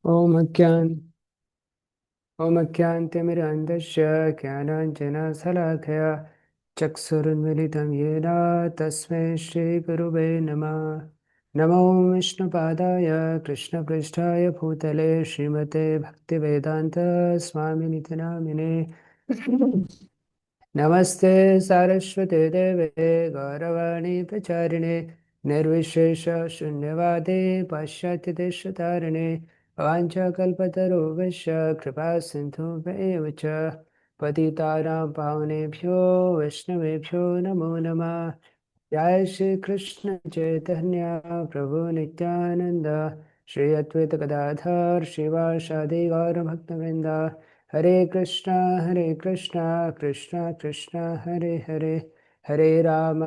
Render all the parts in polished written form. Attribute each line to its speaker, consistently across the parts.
Speaker 1: ॐ अज्ञान ॐ अज्ञानतिमिरान्धस्य ज्ञानाञ्जनशलाकया चक्षुरुन्मिलितं येन तस्मै श्रीगुरुवे नमः। नमो विष्णुपादाय कृष्णपृष्ठाय भूतले श्रीमते भक्तिवेदान्त स्वामिनिति नामिने। नमस्ते सारस्वते देवे गौरवाणी प्रचारिणे निर्विशेष शून्यवादे पाश्चात्यदेशतारिणे वाञ्छाकल्पतरुभ्यश्च कृपा सिन्धुभ्येव च पतितानां पावनेभ्यो वैष्णवेभ्यो नमो नमः। जय श्री कृष्ण चैतन्य प्रभु नित्यानंद श्री अद्वैत गदाधर श्रीवासादि गौर भक्तवृंद। हरे कृष्णा कृष्णा कृष्णा हरे हरे, हरे राम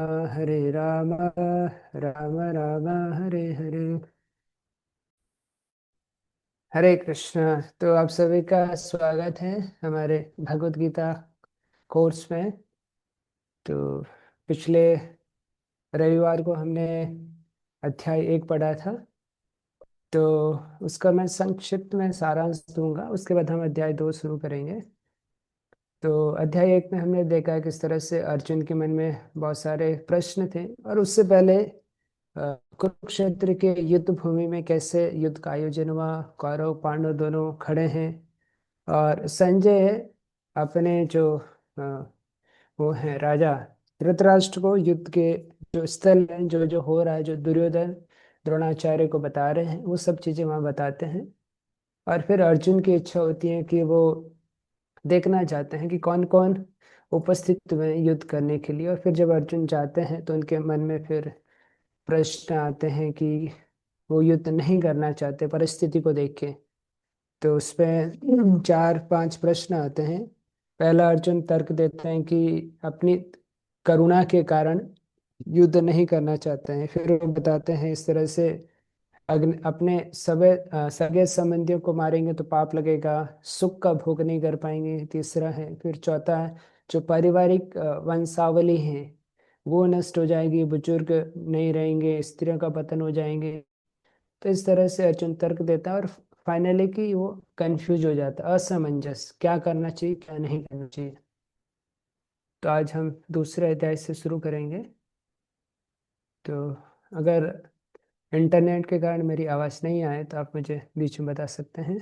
Speaker 1: राम राम हरे हरे। हरे कृष्णा। तो आप सभी का स्वागत है हमारे भगवत गीता कोर्स में। तो पिछले रविवार को हमने अध्याय 1 पढ़ा था, तो उसका मैं संक्षिप्त में सारांश दूंगा। उसके बाद हम अध्याय 2 शुरू करेंगे। तो अध्याय 1 में हमने देखा किस तरह से अर्जुन के मन में बहुत सारे प्रश्न थे, और उससे पहले कुरुक्षेत्र के युद्ध भूमि में कैसे युद्ध का आयोजन हुआ, कौरव पांडव दोनों खड़े हैं, और संजय अपने जो अ, वो हैं राजा धृतराष्ट्र को युद्ध के जो स्थल हैं, जो जो हो रहा है, जो दुर्योधन द्रोणाचार्य को बता रहे हैं, वो सब चीजें वहां बताते हैं। और फिर अर्जुन की इच्छा होती है कि वो देखना चाहते हैं कि कौन कौन उपस्थित हुए हैं युद्ध करने के लिए। और फिर जब अर्जुन जाते हैं तो उनके मन में फिर प्रश्न आते हैं कि वो युद्ध नहीं करना चाहते परिस्थिति को देख के। तो उसमें 4-5 प्रश्न आते हैं। पहला, अर्जुन तर्क देते हैं कि अपनी करुणा के कारण युद्ध नहीं करना चाहते हैं। फिर वो बताते हैं इस तरह से अपने सगे संबंधियों को मारेंगे तो पाप लगेगा, सुख का भोग नहीं कर पाएंगे, तीसरा है। फिर चौथा है, जो पारिवारिक वंशावली है वो नष्ट हो जाएगी, बुजुर्ग नहीं रहेंगे, स्त्रियों का पतन हो जाएंगे। तो इस तरह से अर्जुन तर्क देता है, और फाइनली कि वो कंफ्यूज हो जाता है, असमंजस, क्या करना चाहिए क्या नहीं करना चाहिए। तो आज हम दूसरे अध्याय से शुरू करेंगे। तो अगर इंटरनेट के कारण मेरी आवाज़ नहीं आए तो आप मुझे बीच में बता सकते हैं।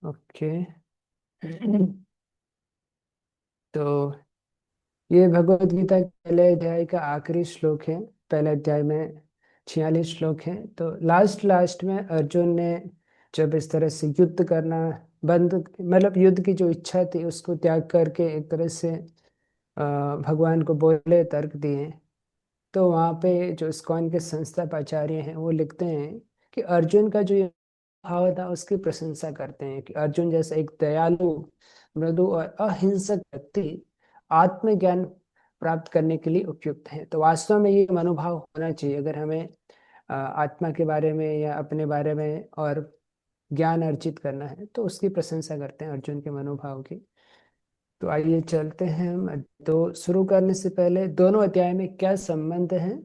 Speaker 1: ओके। तो ये भगवत गीता के पहले अध्याय का आखिरी श्लोक है। पहले अध्याय में 46 श्लोक हैं। तो लास्ट लास्ट में अर्जुन ने जब इस तरह से युद्ध करना बंद, मतलब युद्ध की जो इच्छा थी उसको त्याग करके एक तरह से भगवान को बोले, तर्क दिए। तो वहाँ पे जो इस्कॉन के संस्थापक हैं वो लिखते हैं कि अर्जुन का जो ये भाव था उसकी प्रशंसा करते हैं कि अर्जुन जैसा एक दयालु, मृदु और अहिंसक व्यक्ति आत्मज्ञान प्राप्त करने के लिए उपयुक्त है। तो वास्तव में ये मनोभाव होना चाहिए अगर हमें आत्मा के बारे में या अपने बारे में और ज्ञान अर्जित करना है, तो उसकी प्रशंसा करते हैं अर्जुन के मनोभाव की। तो आइए चलते हैं हम। तो शुरू करने से पहले दोनों अध्याय में क्या संबंध है।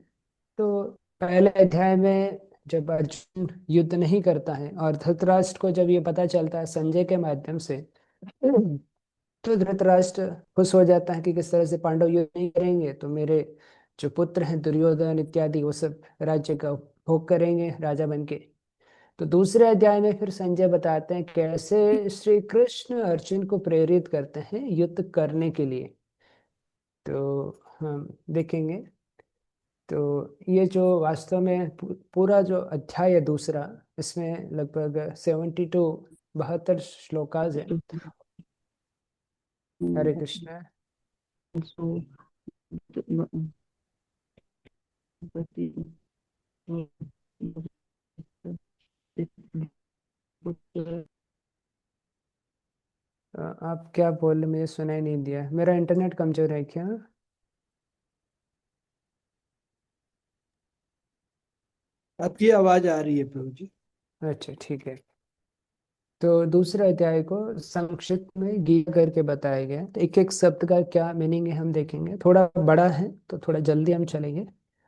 Speaker 1: तो पहले अध्याय में जब अर्जुन युद्ध नहीं करता है और धृतराष्ट्र को जब ये पता चलता है संजय के माध्यम से, तो धृतराष्ट्र खुश हो जाता है कि किस तरह से पांडव युद्ध नहीं करेंगे तो मेरे जो पुत्र हैं दुर्योधन इत्यादि वो सब राज्य का भोग करेंगे राजा बन के। तो दूसरे अध्याय में फिर संजय बताते हैं कैसे श्री कृष्ण अर्जुन को प्रेरित करते हैं युद्ध करने के लिए। तो हम देखेंगे। तो ये जो वास्तव में पूरा जो अध्याय है दूसरा, इसमें लगभग 72 श्लोकाज है। हरे कृष्ण। आप क्या बोल रहे, मुझे सुनाई नहीं दिया, मेरा इंटरनेट कमजोर है क्या?
Speaker 2: आपकी आवाज आ रही है प्रभु जी।
Speaker 1: अच्छा ठीक है। तो दूसरे अध्याय को संक्षिप्त में गीत करके बताया गया है। तो एक एक शब्द का क्या मीनिंग है हम देखेंगे। थोड़ा बड़ा है तो थोड़ा जल्दी हम चलेंगे।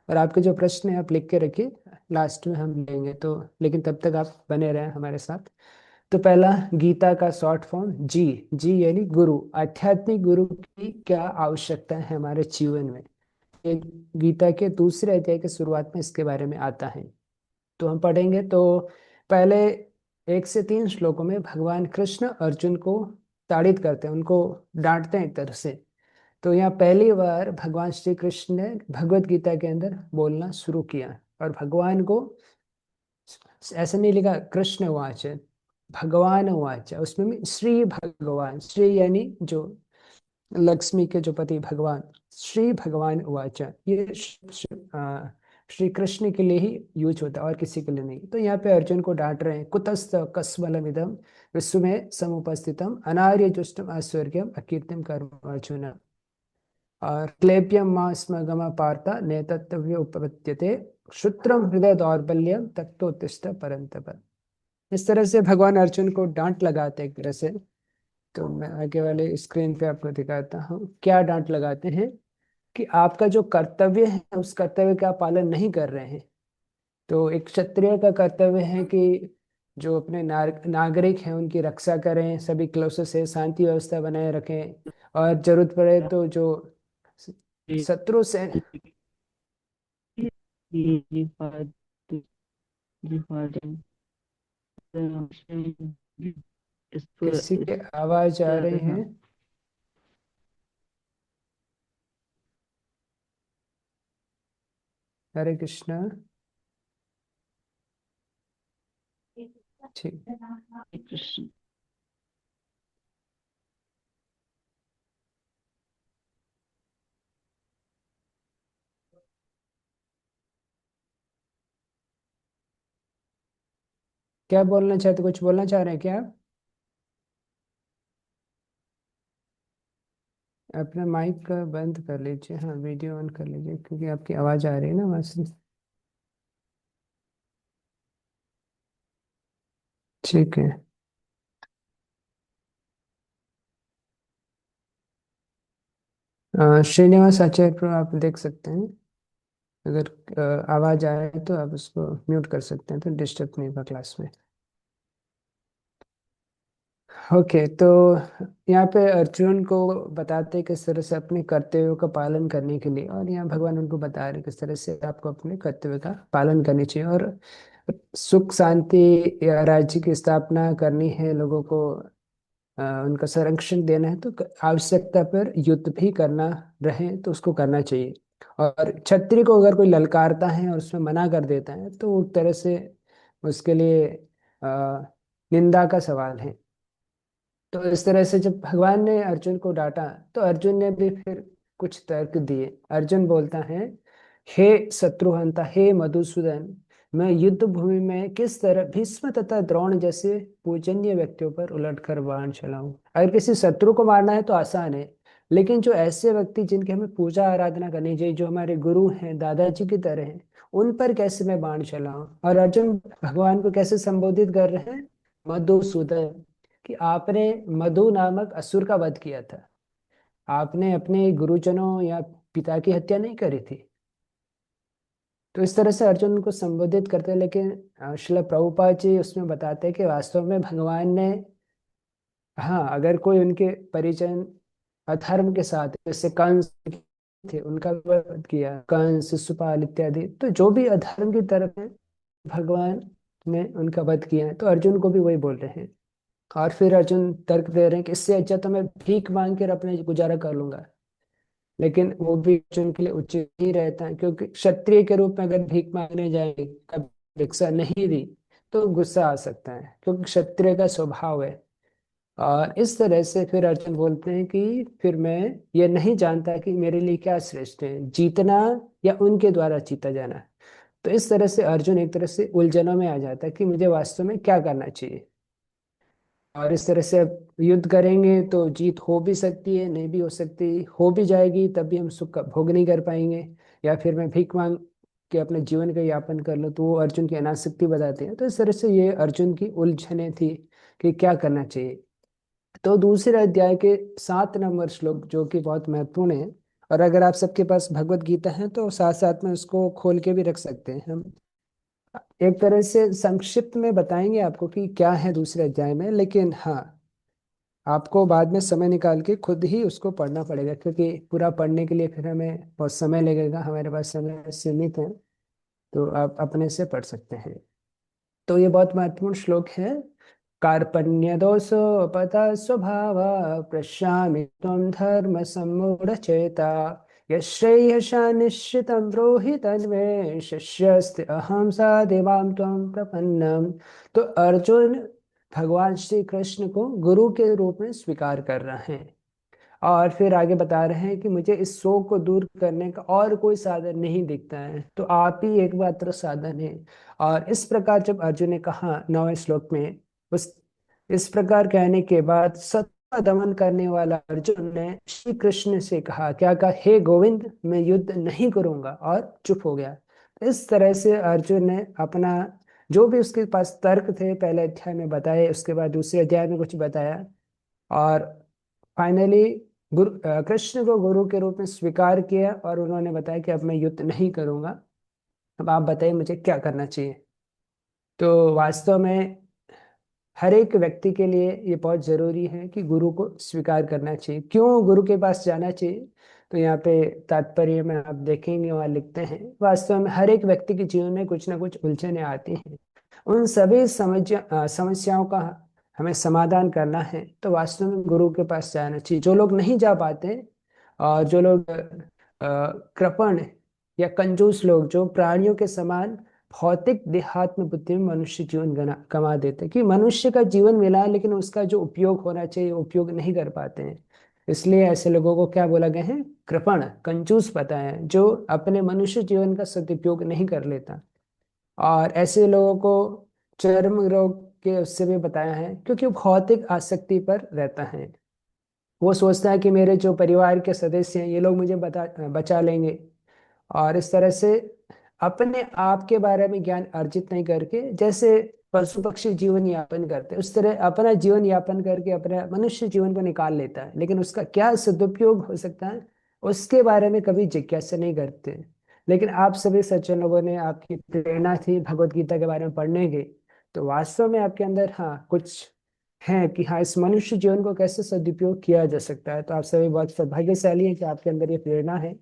Speaker 1: और आपके जो प्रश्न है आप लिख के रखिए, लास्ट में हम लेंगे तो। लेकिन तब तक आप बने रहें हमारे साथ। तो पहला, गीता का शॉर्ट फॉर्म जी। जी यानी गुरु, आध्यात्मिक गुरु की क्या आवश्यकता है हमारे जीवन में। ये गीता के दूसरे अध्याय के शुरुआत में इसके बारे में आता है। तो हम पढ़ेंगे। तो पहले 1 से 3 श्लोकों में भगवान कृष्ण अर्जुन को ताड़ित करते हैं, उनको डांटते हैं एक तरह से। तो यहाँ पहली बार भगवान श्री कृष्ण ने भगवत गीता के अंदर बोलना शुरू किया। और भगवान को ऐसा नहीं लिखा कृष्ण उवाच, भगवान उवाच, उसमें भी श्री भगवान, श्री यानी जो लक्ष्मी के जो पति भगवान, श्री भगवान उवाच, ये श्री कृष्ण के लिए ही यूज होता है और किसी के लिए नहीं। तो यहाँ पे अर्जुन को डांट रहे हैं, कुतस्त कस्मलमिदं विश्व में समुपस्थितम अनार्य जुष्टम ऐश्वर्यम अकीर्तिम कर्म अर्जुन। और क्लेप्यम मां स्म गम पार्थ नेतव्य उपपद्यते क्षुत्रम हृदय दौर्बल्यम तत्वोत्तिष्ठ परंतप। इस तरह से भगवान अर्जुन को डांट लगाते हैं एक तरह से। तो मैं आगे वाले स्क्रीन पे आपको दिखाता हूँ क्या डांट लगाते हैं, कि आपका जो कर्तव्य है उस कर्तव्य का पालन नहीं कर रहे हैं। तो एक क्षत्रिय का कर्तव्य है कि जो अपने नागरिक हैं उनकी रक्षा करें, सभी क्लोज से शांति व्यवस्था बनाए रखें, और जरूरत पड़े तो जो शत्रु से
Speaker 3: इसको
Speaker 1: किसी के आवाज आ रहे
Speaker 3: हाँ।
Speaker 1: हैं। हरे कृष्णा। ठीक।
Speaker 3: कृष्ण।
Speaker 1: क्या बोलना चाहते, कुछ बोलना चाह रहे हैं क्या आप? अपना माइक बंद कर लीजिए, हाँ वीडियो ऑन कर लीजिए, क्योंकि आपकी आवाज आ रही है ना वहां से। ठीक है। श्रीनिवास आचार्य को आप देख सकते हैं। अगर आवाज आए तो आप उसको म्यूट कर सकते हैं, तो डिस्टर्ब नहीं होगा क्लास में। ओके। तो यहाँ पे अर्जुन को बताते हैं किस तरह से अपने कर्तव्यों का पालन करने के लिए, और यहाँ भगवान उनको बता रहे हैं किस तरह से आपको अपने कर्तव्य का पालन करनी चाहिए, और सुख शांति या राज्य की स्थापना करनी है, लोगों को उनका संरक्षण देना है, तो आवश्यकता पर युद्ध भी करना रहे तो उसको करना चाहिए। और क्षत्रिय को अगर कोई ललकारता है और उसमें मना कर देता है तो एक तरह से उसके लिए अ, निंदा का सवाल है। तो इस तरह से जब भगवान ने अर्जुन को डांटा तो अर्जुन ने भी फिर कुछ तर्क दिए। अर्जुन बोलता है, हे शत्रुहंता, हे मधुसूदन, मैं युद्ध भूमि में किस तरह भीष्म तथा द्रोण जैसे पूजनीय व्यक्तियों पर उलटकर बाण चलाऊं। अगर किसी शत्रु को मारना है तो आसान है, लेकिन जो ऐसे व्यक्ति जिनकी हमें पूजा आराधना करनी चाहिए, जो हमारे गुरु हैं, दादाजी की तरह हैं, उन पर कैसे मैं बाण चलाऊं। और अर्जुन भगवान को कैसे संबोधित कर रहे हैं, मधुसूदन, कि आपने मधु नामक असुर का वध किया था, आपने अपने गुरुजनों या पिता की हत्या नहीं करी थी। तो इस तरह से अर्जुन को संबोधित करते हैं। लेकिन श्रील प्रभुपाद जी उसमें बताते हैं कि वास्तव में भगवान ने, हाँ, अगर कोई उनके परिजन अधर्म के साथ, जैसे कंस थे उनका भी वध किया, कंस शिशुपाल इत्यादि, तो जो भी अधर्म की तरफ है भगवान ने उनका वध किया है, तो अर्जुन को भी वही बोल रहे हैं। और फिर अर्जुन तर्क दे रहे हैं कि इससे अच्छा तो मैं भीख मांग कर अपने गुजारा कर लूंगा। लेकिन वो भी अर्जुन के लिए उचित ही रहता है, क्योंकि क्षत्रिय के रूप में अगर भीख मांगने जाएंगे, कभी भिक्षा नहीं दी, तो गुस्सा आ सकता है, क्योंकि क्षत्रिय का स्वभाव है। और इस तरह से फिर अर्जुन बोलते हैं कि फिर मैं ये नहीं जानता कि मेरे लिए क्या श्रेष्ठ है, जीतना या उनके द्वारा जीता जाना। तो इस तरह से अर्जुन एक तरह से उलझनों में आ जाता है कि मुझे वास्तव में क्या करना चाहिए। और इस तरह से अब युद्ध करेंगे तो जीत हो भी सकती है, नहीं भी हो सकती, हो भी जाएगी तब भी हम सुख का भोग नहीं कर पाएंगे, या फिर मैं भीख मांग के अपने जीवन का यापन कर लूँ, तो वो अर्जुन की अनासक्ति बताते हैं। तो इस तरह से ये अर्जुन की उलझने थी कि क्या करना चाहिए। तो दूसरे अध्याय के 7 नंबर श्लोक जो कि बहुत महत्वपूर्ण है, और अगर आप सबके पास भगवत गीता है तो साथ साथ में उसको खोल के भी रख सकते हैं हम। एक तरह से संक्षिप्त में बताएंगे आपको कि क्या है दूसरे अध्याय में, लेकिन हाँ, आपको बाद में समय निकाल के खुद ही उसको पढ़ना पड़ेगा, क्योंकि पूरा पढ़ने के लिए फिर हमें बहुत समय लगेगा, हमारे पास समय सीमित है। तो आप अपने से पढ़ सकते हैं। तो ये बहुत महत्वपूर्ण श्लोक है। कार्पण्य दोषोपता स्वभाव प्रशामि त्वं धर्म सम्मूढ़ चेता यश्रेयसा निश्चितं ब्रूहि तन्मे शिष्यस्ते अहं सा देवां त्वं प्रपन्नम। तो अर्जुन भगवान श्री कृष्ण को गुरु के रूप में स्वीकार कर रहे हैं, और फिर आगे बता रहे हैं कि मुझे इस शोक को दूर करने का और कोई साधन नहीं दिखता है, तो आप ही एकमात्र साधन है। और इस प्रकार जब अर्जुन ने कहा 9वें श्लोक में, उस इस प्रकार कहने के बाद सत्ता दमन करने वाला अर्जुन ने श्री कृष्ण से कहा, क्या कहा, हे गोविंद, मैं युद्ध नहीं करूंगा, और चुप हो गया। इस तरह से अर्जुन ने अपना जो भी उसके पास तर्क थे पहले अध्याय में बताए, उसके बाद दूसरे अध्याय में कुछ बताया, और फाइनली कृष्ण को गुरु के रूप में स्वीकार किया, और उन्होंने बताया कि अब मैं युद्ध नहीं करूंगा, अब आप बताइए मुझे क्या करना चाहिए। तो वास्तव में हर एक व्यक्ति के लिए ये बहुत जरूरी है कि गुरु को स्वीकार करना चाहिए। क्यों गुरु के पास जाना चाहिए, तो यहाँ पे तात्पर्य में आप देखेंगे, वहाँ लिखते हैं, वास्तव में हर एक व्यक्ति के जीवन में कुछ ना कुछ उलझने आती हैं। उन सभी समस्याओं का हमें समाधान करना है, तो वास्तव में गुरु के पास जाना चाहिए। जो लोग नहीं जा पाते, और जो लोग कृपण या कंजूस लोग, जो प्राणियों के समान भौतिक देहात्म बुद्धि में मनुष्य जीवन गमा देते, कि मनुष्य का जीवन मिला है लेकिन उसका जो उपयोग होना चाहिए उपयोग नहीं कर पाते हैं। इसलिए ऐसे लोगों को क्या बोला गया है, कृपण, कंजूस बताया है, जो अपने मनुष्य जीवन का सदुपयोग नहीं कर लेता। और ऐसे लोगों को चर्म रोग के उससे भी बताया है, क्योंकि वो भौतिक आसक्ति पर रहता है। वो सोचता है कि मेरे जो परिवार के सदस्य हैं ये लोग मुझे बचा लेंगे, और इस तरह से अपने आप के बारे में ज्ञान अर्जित नहीं करके, जैसे पशु पक्षी जीवन यापन करते हैं उस तरह अपना जीवन यापन करके अपने मनुष्य जीवन को निकाल लेता है, लेकिन उसका क्या सदुपयोग हो सकता है उसके बारे में कभी जिज्ञासा नहीं करते। लेकिन आप सभी सज्जन लोगों ने, आपकी प्रेरणा थी भगवत गीता के बारे में पढ़ने की, तो वास्तव में आपके अंदर हाँ कुछ है कि हाँ इस मनुष्य जीवन को कैसे सदुपयोग किया जा सकता है। तो आप सभी बहुत सौभाग्यशाली हैं कि आपके अंदर ये प्रेरणा है।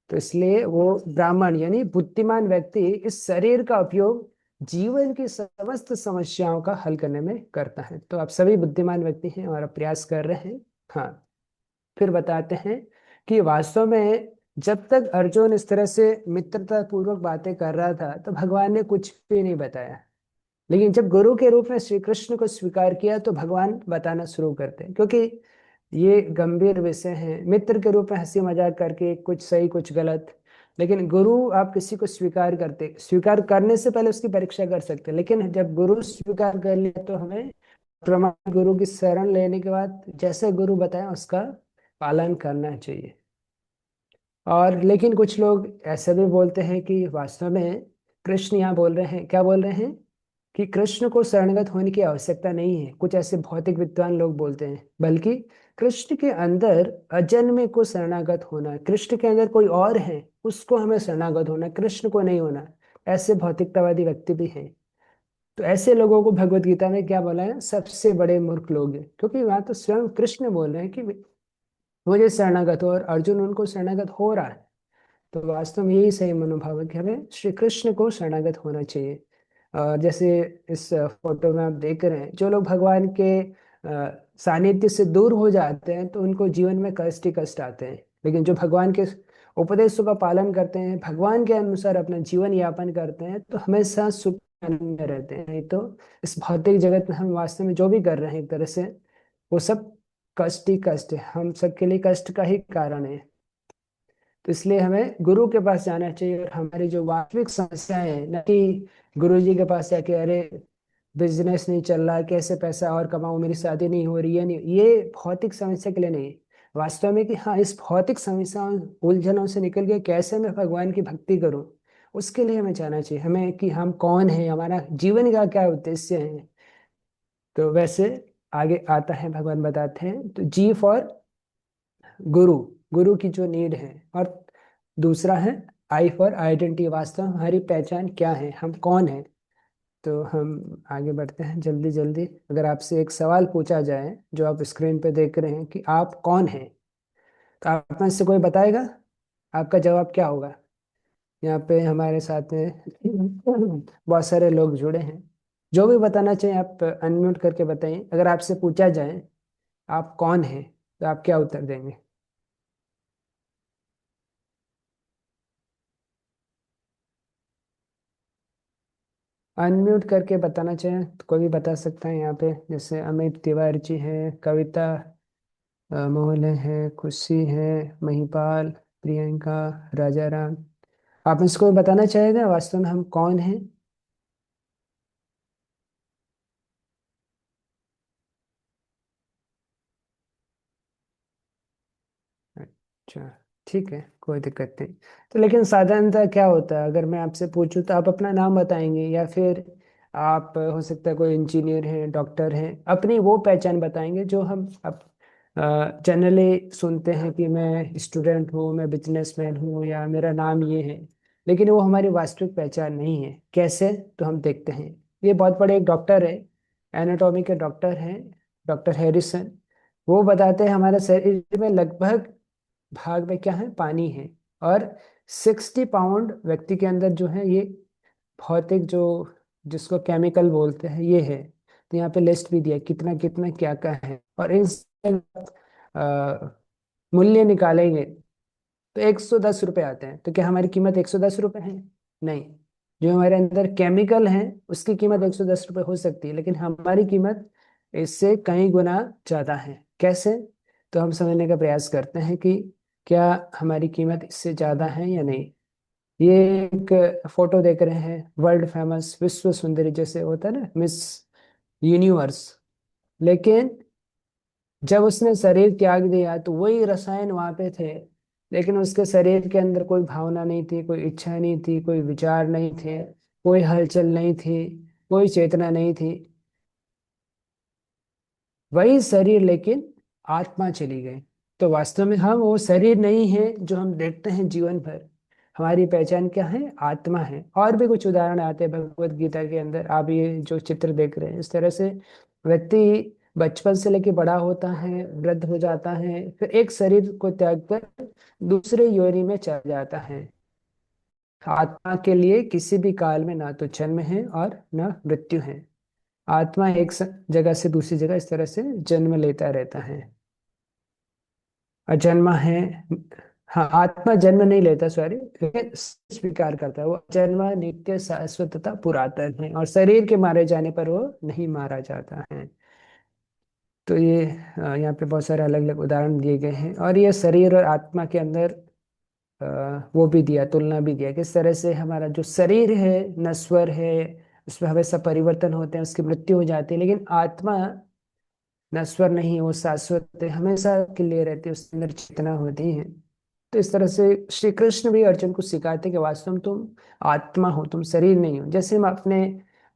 Speaker 1: तो इसलिए वो ब्राह्मण यानी बुद्धिमान व्यक्ति इस शरीर का उपयोग जीवन की समस्त समस्याओं का हल करने में करता है। तो आप सभी बुद्धिमान व्यक्ति हैं और आप प्रयास कर रहे हैं। हाँ, फिर बताते हैं कि वास्तव में जब तक अर्जुन इस तरह से मित्रता पूर्वक बातें कर रहा था तो भगवान ने कुछ भी नहीं बताया, लेकिन जब गुरु के रूप में श्री कृष्ण को स्वीकार किया तो भगवान बताना शुरू करते हैं, क्योंकि ये गंभीर विषय हैं। मित्र के रूप में हंसी मजाक करके कुछ सही कुछ गलत, लेकिन गुरु आप किसी को स्वीकार करने से पहले उसकी परीक्षा कर सकते हैं, लेकिन जब गुरु स्वीकार कर लिया तो हमें प्रमाण गुरु की शरण लेने के बाद जैसे गुरु बताए उसका पालन करना चाहिए। और लेकिन कुछ लोग ऐसे भी बोलते हैं कि वास्तव में कृष्ण यहाँ बोल रहे हैं, क्या बोल रहे हैं, कि कृष्ण को शरणगत होने की आवश्यकता नहीं है, कुछ ऐसे भौतिक विद्वान लोग बोलते हैं, बल्कि कृष्ण के अंदर अजन्मे को शरणागत होना है, कृष्ण के अंदर कोई और है उसको हमें शरणागत होना है, कृष्ण को नहीं होना। ऐसे भौतिकतावादी व्यक्ति भी हैं। तो ऐसे लोगों को भगवत गीता में क्या बोला है, सबसे बड़े मूर्ख लोग हैं, क्योंकि वहां तो स्वयं कृष्ण बोल रहे हैं कि मुझे शरणागत हो, और अर्जुन उनको शरणागत हो रहा है। तो वास्तव में यही सही मनोभाव है कि हमें श्री कृष्ण को शरणागत होना चाहिए। जैसे इस फोटो में आप देख रहे हैं, जो लोग भगवान के सानिध्य से दूर हो जाते हैं तो उनको जीवन में कष्ट ही कष्ट आते हैं, लेकिन जो भगवान के उपदेशों का पालन करते हैं, भगवान के अनुसार अपना जीवन यापन करते हैं, तो हमेशा सुख आनंद में रहते हैं। नहीं तो इस भौतिक जगत में हम वास्तव में जो भी कर रहे हैं एक तरह से वो सब कष्ट ही कष्ट है, हम सबके लिए कष्ट का ही कारण है। तो इसलिए हमें गुरु के पास जाना चाहिए, और हमारी जो वास्तविक समस्याएं हैं, न कि गुरु जी के पास जाके अरे बिजनेस नहीं चल रहा, कैसे पैसा और कमाऊं, मेरी शादी नहीं हो रही है, नहीं, ये भौतिक समस्या के लिए नहीं। वास्तव में कि हाँ इस भौतिक समस्याओं उलझनों से निकल के कैसे मैं भगवान की भक्ति करूं, उसके लिए हमें जाना चाहिए, हमें कि हम कौन है, हमारा जीवन का क्या उद्देश्य है। तो वैसे आगे आता है, भगवान बताते हैं, तो जी फॉर गुरु, गुरु की जो नीड है। और दूसरा है आई फॉर आइडेंटिटी, वास्तव में हमारी पहचान क्या है, हम कौन हैं। तो हम आगे बढ़ते हैं जल्दी जल्दी। अगर आपसे एक सवाल पूछा जाए जो आप स्क्रीन पे देख रहे हैं कि आप कौन हैं, तो आप में से कोई बताएगा आपका जवाब क्या होगा। यहाँ पे हमारे साथ में बहुत सारे लोग जुड़े हैं। जो भी बताना चाहिए आप अनम्यूट करके बताइए। अगर आपसे पूछा जाए आप कौन हैं, तो आप क्या उत्तर देंगे। अनम्यूट करके बताना चाहिए तो कोई भी बता सकता है यहाँ पे। जैसे अमित तिवारी जी हैं, कविता मोहले हैं, खुशी है, महिपाल, प्रियंका, राजा राम। आप इसको बताना चाहेगा वास्तव में हम कौन हैं। अच्छा, ठीक है, कोई दिक्कत नहीं। तो लेकिन साधारणतः क्या होता है, अगर मैं आपसे पूछूं तो आप अपना नाम बताएंगे, या फिर आप हो सकता है कोई इंजीनियर हैं, डॉक्टर हैं, अपनी वो पहचान बताएंगे जो हम अब जनरली सुनते हैं कि मैं स्टूडेंट हूँ, मैं बिजनेसमैन हूँ, या मेरा नाम ये है। लेकिन वो हमारी वास्तविक पहचान नहीं है। कैसे, तो हम देखते हैं। ये बहुत बड़े एक डॉक्टर है, एनाटॉमी के डॉक्टर हैं, डॉक्टर हैरिसन। वो बताते हैं हमारे शरीर में लगभग भाग में क्या है, पानी है। और 60 पाउंड व्यक्ति के अंदर जो है ये भौतिक जो, जिसको केमिकल बोलते हैं, ये है। तो यहाँ पे लिस्ट भी दिया कितना कितना क्या क्या है। और इन मूल्य निकालेंगे तो 110 रुपये आते हैं। तो क्या हमारी कीमत 110 रुपये है? नहीं। जो हमारे अंदर केमिकल है उसकी कीमत 110 रुपये हो सकती है, लेकिन हमारी कीमत इससे कई गुना ज्यादा है। कैसे, तो हम समझने का प्रयास करते हैं कि क्या हमारी कीमत इससे ज्यादा है या नहीं। ये एक फोटो देख रहे हैं, वर्ल्ड फेमस विश्व सुंदरी जैसे होता है ना, मिस यूनिवर्स। लेकिन जब उसने शरीर त्याग दिया तो वही रसायन वहां पे थे, लेकिन उसके शरीर के अंदर कोई भावना नहीं थी, कोई इच्छा नहीं थी, कोई विचार नहीं थे, कोई हलचल नहीं थी, कोई चेतना नहीं थी। वही शरीर, लेकिन आत्मा चली गई। तो वास्तव में हम वो शरीर नहीं है जो हम देखते हैं जीवन भर। हमारी पहचान क्या है, आत्मा है। और भी कुछ उदाहरण आते हैं भगवत गीता के अंदर। आप ये जो चित्र देख रहे हैं, इस तरह से व्यक्ति बचपन से लेके बड़ा होता है, वृद्ध हो जाता है, फिर एक शरीर को त्याग कर दूसरे योनि में चला जाता है। आत्मा के लिए किसी भी काल में ना तो जन्म है और ना मृत्यु है। आत्मा एक जगह से दूसरी जगह इस तरह से जन्म लेता रहता है। अजन्मा है। हाँ, आत्मा जन्म नहीं लेता, सॉरी, लेकिन स्वीकार करता है। वो जन्मा, नित्य, शाश्वत तथा पुरातन है, और शरीर के मारे जाने पर वो नहीं मारा जाता है। तो ये यहाँ पे बहुत सारे अलग अलग उदाहरण दिए गए हैं। और ये शरीर और आत्मा के अंदर वो भी दिया, तुलना भी दिया, किस तरह से हमारा जो शरीर है नश्वर है, उसमें हमेशा परिवर्तन होते हैं, उसकी मृत्यु हो जाती है। लेकिन आत्मा नश्वर नहीं है, वो शाश्वत है, हमेशा के लिए रहती है, उसके अंदर चेतना होती है। तो इस तरह से श्री कृष्ण भी अर्जुन को सिखाते कि वास्तव में तुम आत्मा हो, तुम शरीर नहीं हो। जैसे हम अपने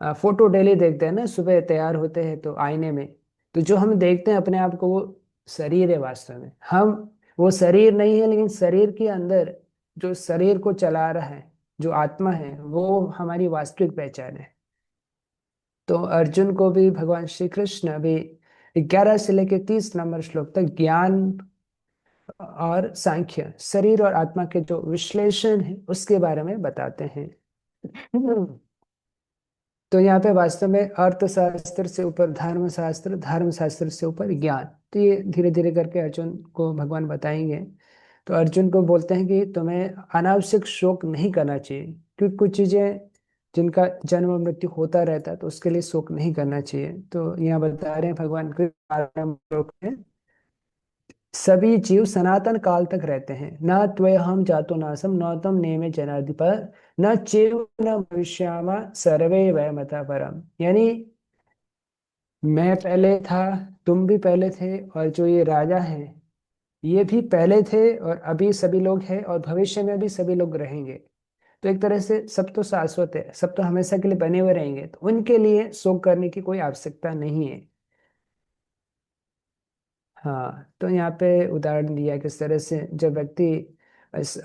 Speaker 1: फोटो डेली देखते हैं ना, सुबह तैयार होते हैं तो आईने में, तो जो हम देखते हैं अपने आप को वो शरीर है। वास्तव में हम वो शरीर नहीं है, लेकिन शरीर के अंदर जो शरीर को चला रहा है, जो आत्मा है, वो हमारी वास्तविक पहचान है। तो अर्जुन को भी भगवान श्री कृष्ण अभी 11 से लेकर 30 नंबर श्लोक तक ज्ञान और सांख्य, शरीर और आत्मा के जो विश्लेषण है उसके बारे में बताते हैं। तो यहाँ पे वास्तव में अर्थशास्त्र से ऊपर धर्मशास्त्र, धर्मशास्त्र से ऊपर ज्ञान। तो ये धीरे धीरे करके अर्जुन को भगवान बताएंगे। तो अर्जुन को बोलते हैं कि तुम्हें अनावश्यक शोक नहीं करना चाहिए, क्योंकि कुछ चीजें जिनका जन्म और मृत्यु होता रहता है, तो उसके लिए शोक नहीं करना चाहिए। तो यहाँ बता रहे हैं भगवान के आरंभ श्लोक में, सभी जीव सनातन काल तक रहते हैं, न त्वयहम जातो नासम न तम नेमे जनाधिप, न चेव न भविष्यामा सर्वे वयमतः परम। यानी मैं पहले था, तुम भी पहले थे, और जो ये राजा है ये भी पहले थे, और अभी सभी लोग हैं, और भविष्य में भी सभी लोग रहेंगे। तो एक तरह से सब तो शाश्वत है, सब तो हमेशा के लिए बने हुए रहेंगे, तो उनके लिए शोक करने की कोई आवश्यकता नहीं है। हाँ, तो यहाँ पे उदाहरण दिया किस तरह से जब व्यक्ति इस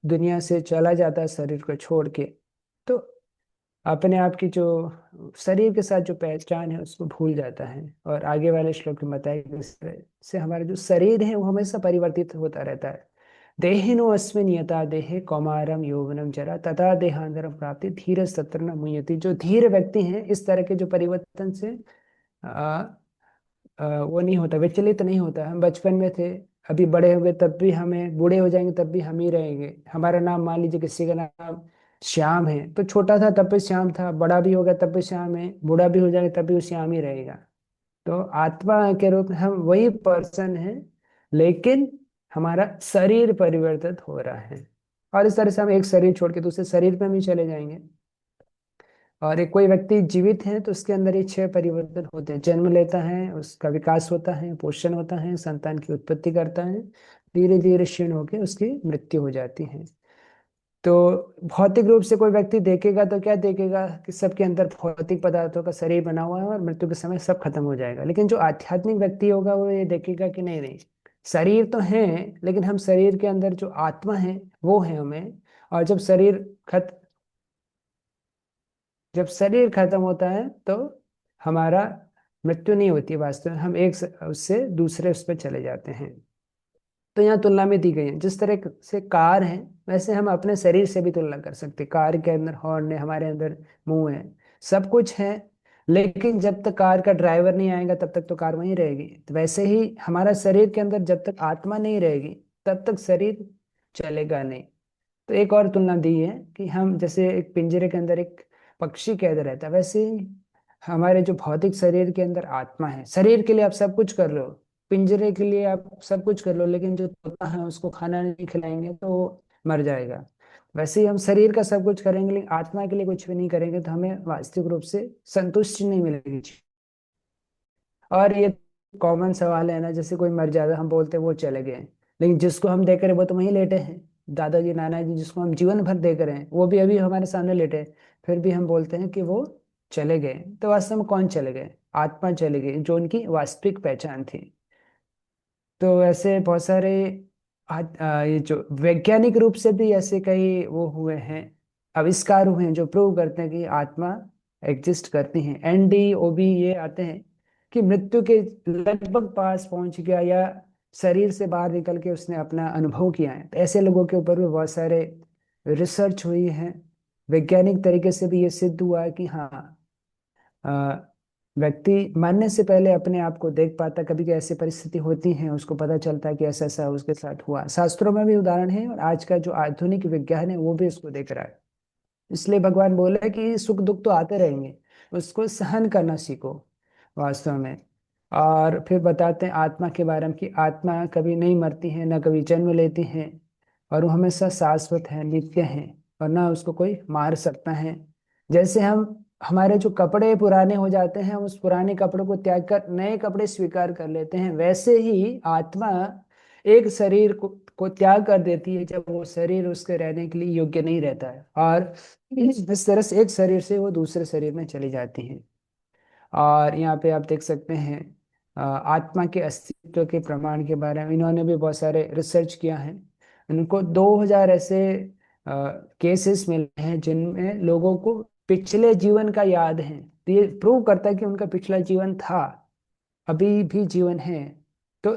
Speaker 1: दुनिया से चला जाता है शरीर को छोड़ के, तो अपने आप की जो शरीर के साथ जो पहचान है उसको भूल जाता है। और आगे वाले श्लोक में बताया कि इस तरह से हमारा जो शरीर है वो हमेशा परिवर्तित होता रहता है। देहिनो अस्मिन् यथा देहे कौमारम यौवनम जरा तथा देहांतरम प्राप्ति धीर तत्र न मुह्यति। जो धीर व्यक्ति हैं इस तरह के जो परिवर्तन से वो नहीं होता, विचलित नहीं होता। हम बचपन में थे, अभी बड़े हो गए तब भी हमें, बूढ़े हो जाएंगे तब भी हम ही रहेंगे। हमारा नाम मान लीजिए किसी का नाम श्याम है, तो छोटा था तब भी श्याम था, बड़ा भी हो गया तब भी श्याम है, बूढ़ा भी हो जाएगा तब भी वो श्याम ही रहेगा। तो आत्मा के रूप में हम वही पर्सन है, लेकिन हमारा शरीर परिवर्तित हो रहा है। और इस तरह से हम एक शरीर छोड़ के दूसरे शरीर पे हम ही चले जाएंगे। और एक कोई व्यक्ति जीवित है तो उसके अंदर ये 6 परिवर्तन होते हैं। जन्म लेता है, उसका विकास होता है, पोषण होता है, संतान की उत्पत्ति करता है, धीरे धीरे क्षीण होकर उसकी मृत्यु हो जाती है। तो भौतिक रूप से कोई व्यक्ति देखेगा तो क्या देखेगा कि सबके अंदर भौतिक पदार्थों का शरीर बना हुआ है और मृत्यु के समय सब खत्म हो जाएगा। लेकिन जो आध्यात्मिक व्यक्ति होगा वो ये देखेगा कि नहीं नहीं, शरीर तो है, लेकिन हम शरीर के अंदर जो आत्मा है वो है हमें। और जब शरीर खत्म होता है तो हमारा मृत्यु नहीं होती है वास्तव में, हम उससे दूसरे उस पर चले जाते हैं। तो यहाँ तुलना में दी गई है। जिस तरह से कार है, वैसे हम अपने शरीर से भी तुलना कर सकते हैं। कार के अंदर हॉर्न है, हमारे अंदर मुंह है, सब कुछ है। लेकिन जब तक कार का ड्राइवर नहीं आएगा तब तक तो कार वहीं रहेगी। तो वैसे ही हमारा शरीर के अंदर जब तक आत्मा नहीं रहेगी तब तक शरीर चलेगा नहीं। तो एक और तुलना दी है कि हम जैसे एक पिंजरे के अंदर एक पक्षी कैद रहता है, वैसे ही हमारे जो भौतिक शरीर के अंदर आत्मा है। शरीर के लिए आप सब कुछ कर लो, पिंजरे के लिए आप सब कुछ कर लो, लेकिन जो तोता है उसको खाना नहीं खिलाएंगे तो वो मर जाएगा। वैसे ही हम शरीर का सब कुछ करेंगे लेकिन आत्मा के लिए कुछ भी नहीं करेंगे तो हमें वास्तविक रूप से संतुष्टि नहीं मिलेगी। और ये कॉमन सवाल है ना, जैसे कोई मर जाता है हम बोलते हैं वो चले गए, लेकिन जिसको हम देख रहे हैं वो तो वहीं लेटे हैं। दादाजी नाना जी जिसको हम जीवन भर देख रहे हैं वो भी अभी हमारे सामने लेटे हैं, फिर भी हम बोलते हैं कि वो चले गए। तो वास्तव में कौन चले गए? आत्मा चले गई, जो उनकी वास्तविक पहचान थी। तो ऐसे बहुत सारे ये जो वैज्ञानिक रूप से भी ऐसे कई वो हुए हैं, आविष्कार हुए हैं जो प्रूव करते हैं कि आत्मा एग्जिस्ट करती हैं। NDOB ये आते हैं कि मृत्यु के लगभग पास पहुंच गया या शरीर से बाहर निकल के उसने अपना अनुभव किया है। तो ऐसे लोगों के ऊपर भी बहुत सारे रिसर्च हुई है। वैज्ञानिक तरीके से भी ये सिद्ध हुआ है कि हाँ, अ, व्यक्ति मरने से पहले अपने आप को देख पाता। कभी कभी ऐसी परिस्थिति होती है, उसको पता चलता है कि ऐसा ऐसा उसके साथ हुआ। शास्त्रों में भी उदाहरण है और आज का जो आधुनिक विज्ञान है वो भी इसको देख रहा है। इसलिए भगवान बोले कि सुख दुख तो आते रहेंगे, उसको सहन करना सीखो वास्तव में। और फिर बताते हैं आत्मा के बारे में कि आत्मा कभी नहीं मरती है, ना कभी जन्म लेती है, और वो हमेशा शाश्वत है, नित्य है, और ना उसको कोई मार सकता है। जैसे हम हमारे जो कपड़े पुराने हो जाते हैं, हम उस पुराने कपड़ों को त्याग कर नए कपड़े स्वीकार कर लेते हैं, वैसे ही आत्मा एक शरीर को त्याग कर देती है जब वो शरीर उसके रहने के लिए योग्य नहीं रहता है। और इस तरह से एक शरीर से वो दूसरे शरीर में चली जाती है। और यहाँ पे आप देख सकते हैं आत्मा के अस्तित्व के प्रमाण के बारे में इन्होंने भी बहुत सारे रिसर्च किया है। उनको 2000 ऐसे केसेस मिले हैं जिनमें लोगों को पिछले जीवन का याद है। तो ये प्रूव करता है कि उनका पिछला जीवन था, अभी भी जीवन है। तो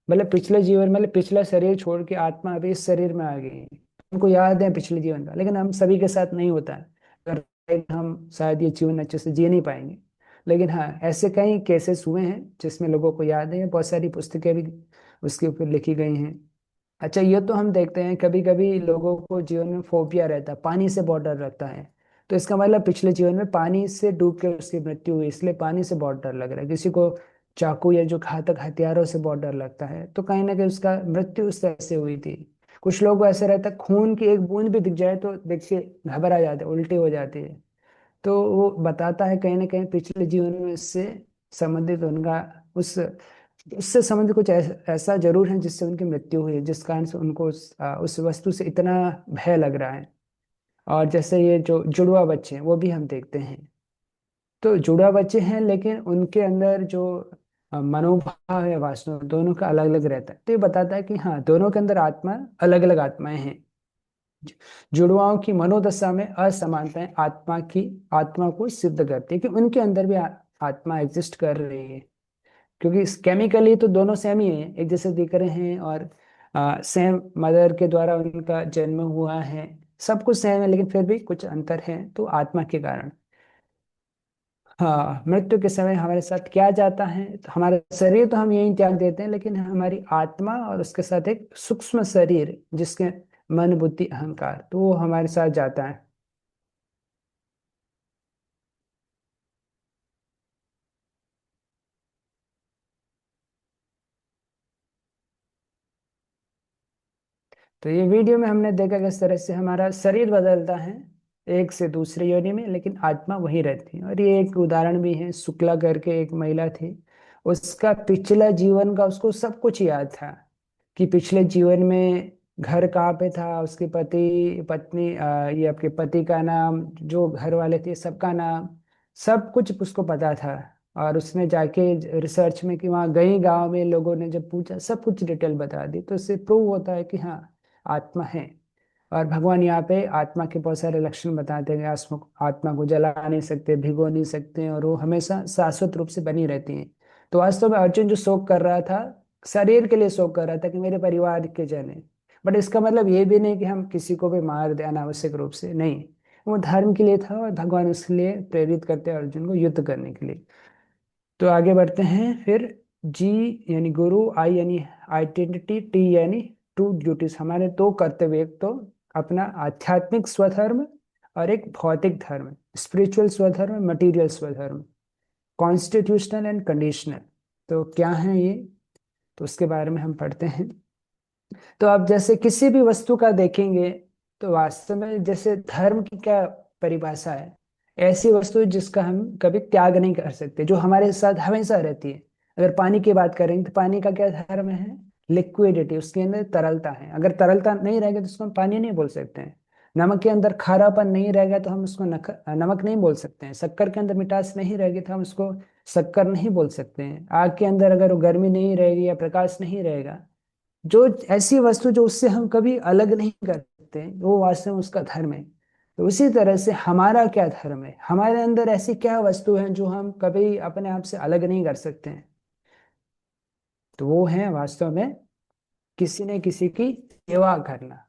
Speaker 1: मतलब पिछले जीवन मतलब पिछला शरीर छोड़ के आत्मा अभी इस शरीर में आ गई है, उनको याद है पिछले जीवन का। लेकिन हम सभी के साथ नहीं होता है, अगर हम शायद ये जीवन अच्छे से जी नहीं पाएंगे। लेकिन हाँ, ऐसे कई केसेस हुए हैं जिसमें लोगों को याद है। बहुत सारी पुस्तकें भी उसके ऊपर लिखी गई हैं। अच्छा, ये तो हम देखते हैं कभी कभी लोगों को जीवन में फोबिया रहता है, पानी से बहुत डर लगता है। तो इसका मतलब पिछले जीवन में पानी से डूब के उसकी मृत्यु हुई, इसलिए पानी से बहुत डर लग रहा है। किसी को चाकू या जो घातक हथियारों से बहुत डर लगता है, तो कहीं ना कहीं उसका मृत्यु उस तरह से हुई थी। कुछ लोग को ऐसे रहता है खून की एक बूंद भी दिख जाए तो देख के घबरा जाते हैं, उल्टी हो जाती है। तो वो बताता है कहीं ना कहीं पिछले जीवन में इससे संबंधित उनका उस उससे संबंधित कुछ ऐसा जरूर है जिससे उनकी मृत्यु हुई है, जिस कारण से उनको उस वस्तु से इतना भय लग रहा है। और जैसे ये जो जुड़वा बच्चे हैं वो भी हम देखते हैं। तो जुड़वा बच्चे हैं लेकिन उनके अंदर जो मनोभाव है वासना, दोनों का अलग अलग रहता है। तो ये बताता है कि हाँ, दोनों के अंदर आत्मा, अलग अलग आत्माएं हैं। जुड़वाओं की मनोदशा में असमानताएं आत्मा को सिद्ध करती है कि उनके अंदर भी आत्मा एग्जिस्ट कर रही है। क्योंकि केमिकली तो दोनों सेम ही है, एक जैसे दिख रहे हैं, और सेम मदर के द्वारा उनका जन्म हुआ है, सब कुछ सेम है, लेकिन फिर भी कुछ अंतर है, तो आत्मा के कारण। हाँ, मृत्यु के समय हमारे साथ क्या जाता है, तो हमारा शरीर तो हम यही त्याग देते हैं, लेकिन हमारी आत्मा और उसके साथ एक सूक्ष्म शरीर, जिसके मन बुद्धि अहंकार, तो वो हमारे साथ जाता है। तो ये वीडियो में हमने देखा किस तरह से हमारा शरीर बदलता है एक से दूसरे योनि में, लेकिन आत्मा वही रहती है। और ये एक उदाहरण भी है, शुक्ला करके एक महिला थी, उसका पिछला जीवन का उसको सब कुछ याद था, कि पिछले जीवन में घर कहाँ पे था, उसके पति पत्नी, ये आपके पति का नाम, जो घर वाले थे सबका नाम, सब कुछ उसको पता था। और उसने जाके रिसर्च में कि वहाँ गई, गांव में लोगों ने जब पूछा, सब कुछ डिटेल बता दी। तो इससे प्रूव होता है कि हाँ, आत्मा है। और भगवान यहाँ पे आत्मा के बहुत सारे लक्षण बताते हैं। आत्मा आत्मा को जला नहीं सकते, भिगो नहीं सकते, और वो हमेशा शाश्वत रूप से बनी रहती है। तो वास्तव में अर्जुन जो शोक कर रहा था, शरीर के लिए शोक कर रहा था कि मेरे परिवार के जन है। बट इसका मतलब ये भी नहीं कि हम किसी को भी मार दें अनावश्यक रूप से, नहीं। वो धर्म के लिए था, और भगवान उसके लिए प्रेरित करते हैं अर्जुन को युद्ध करने के लिए। तो आगे बढ़ते हैं फिर। जी यानी गुरु, आई यानी आइडेंटिटी, टी यानी टू ड्यूटीज। हमारे दो कर्तव्य, एक तो अपना आध्यात्मिक स्वधर्म, और एक भौतिक धर्म, स्पिरिचुअल स्वधर्म, मटेरियल स्वधर्म, कॉन्स्टिट्यूशनल एंड कंडीशनल। तो क्या है ये, तो उसके बारे में हम पढ़ते हैं। तो आप जैसे किसी भी वस्तु का देखेंगे, तो वास्तव में जैसे धर्म की क्या परिभाषा है, ऐसी वस्तु है जिसका हम कभी त्याग नहीं कर सकते, जो हमारे साथ हमेशा रहती है। अगर पानी की बात करेंगे, तो पानी का क्या धर्म है, लिक्विडिटी, उसके अंदर तरलता है। अगर तरलता नहीं रहेगी तो उसको हम पानी नहीं बोल सकते हैं। नमक के अंदर खारापन नहीं रहेगा तो हम उसको नमक नहीं बोल सकते हैं। शक्कर के अंदर मिठास नहीं रहेगी तो हम उसको शक्कर नहीं बोल सकते हैं। आग के अंदर अगर वो गर्मी नहीं रहेगी या प्रकाश नहीं रहेगा, जो ऐसी वस्तु जो उससे हम कभी अलग नहीं कर सकते, वो वास्तव में उसका धर्म है। तो उसी तरह से हमारा क्या धर्म है, हमारे अंदर ऐसी क्या वस्तु है जो हम कभी अपने आप से अलग नहीं कर सकते हैं, तो वो है वास्तव में किसी न किसी की सेवा करना।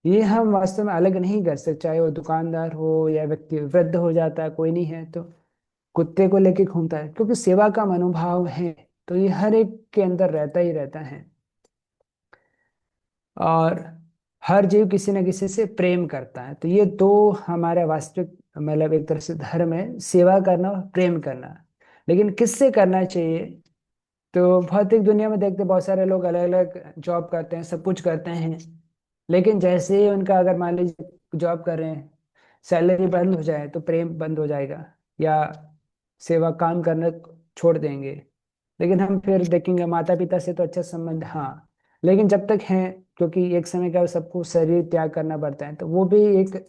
Speaker 1: ये हम वास्तव में अलग नहीं कर सकते, चाहे वो दुकानदार हो या व्यक्ति वृद्ध हो जाता है, कोई नहीं है तो कुत्ते को लेके घूमता है, क्योंकि सेवा का मनोभाव है। तो ये हर एक के अंदर रहता ही रहता है। और हर जीव किसी न किसी से प्रेम करता है। तो ये दो हमारा वास्तविक, मतलब एक तरह से धर्म है, सेवा करना और प्रेम करना। लेकिन किससे करना चाहिए, तो भौतिक दुनिया में देखते बहुत सारे लोग अलग अलग जॉब करते हैं, सब कुछ करते हैं, लेकिन जैसे ही उनका, अगर मान लीजिए जॉब कर रहे हैं, सैलरी बंद हो जाए तो प्रेम बंद हो जाएगा, या सेवा काम करना छोड़ देंगे। लेकिन हम फिर देखेंगे माता पिता से तो अच्छा संबंध, हाँ, लेकिन जब तक है, क्योंकि एक समय का सबको शरीर त्याग करना पड़ता है, तो वो भी एक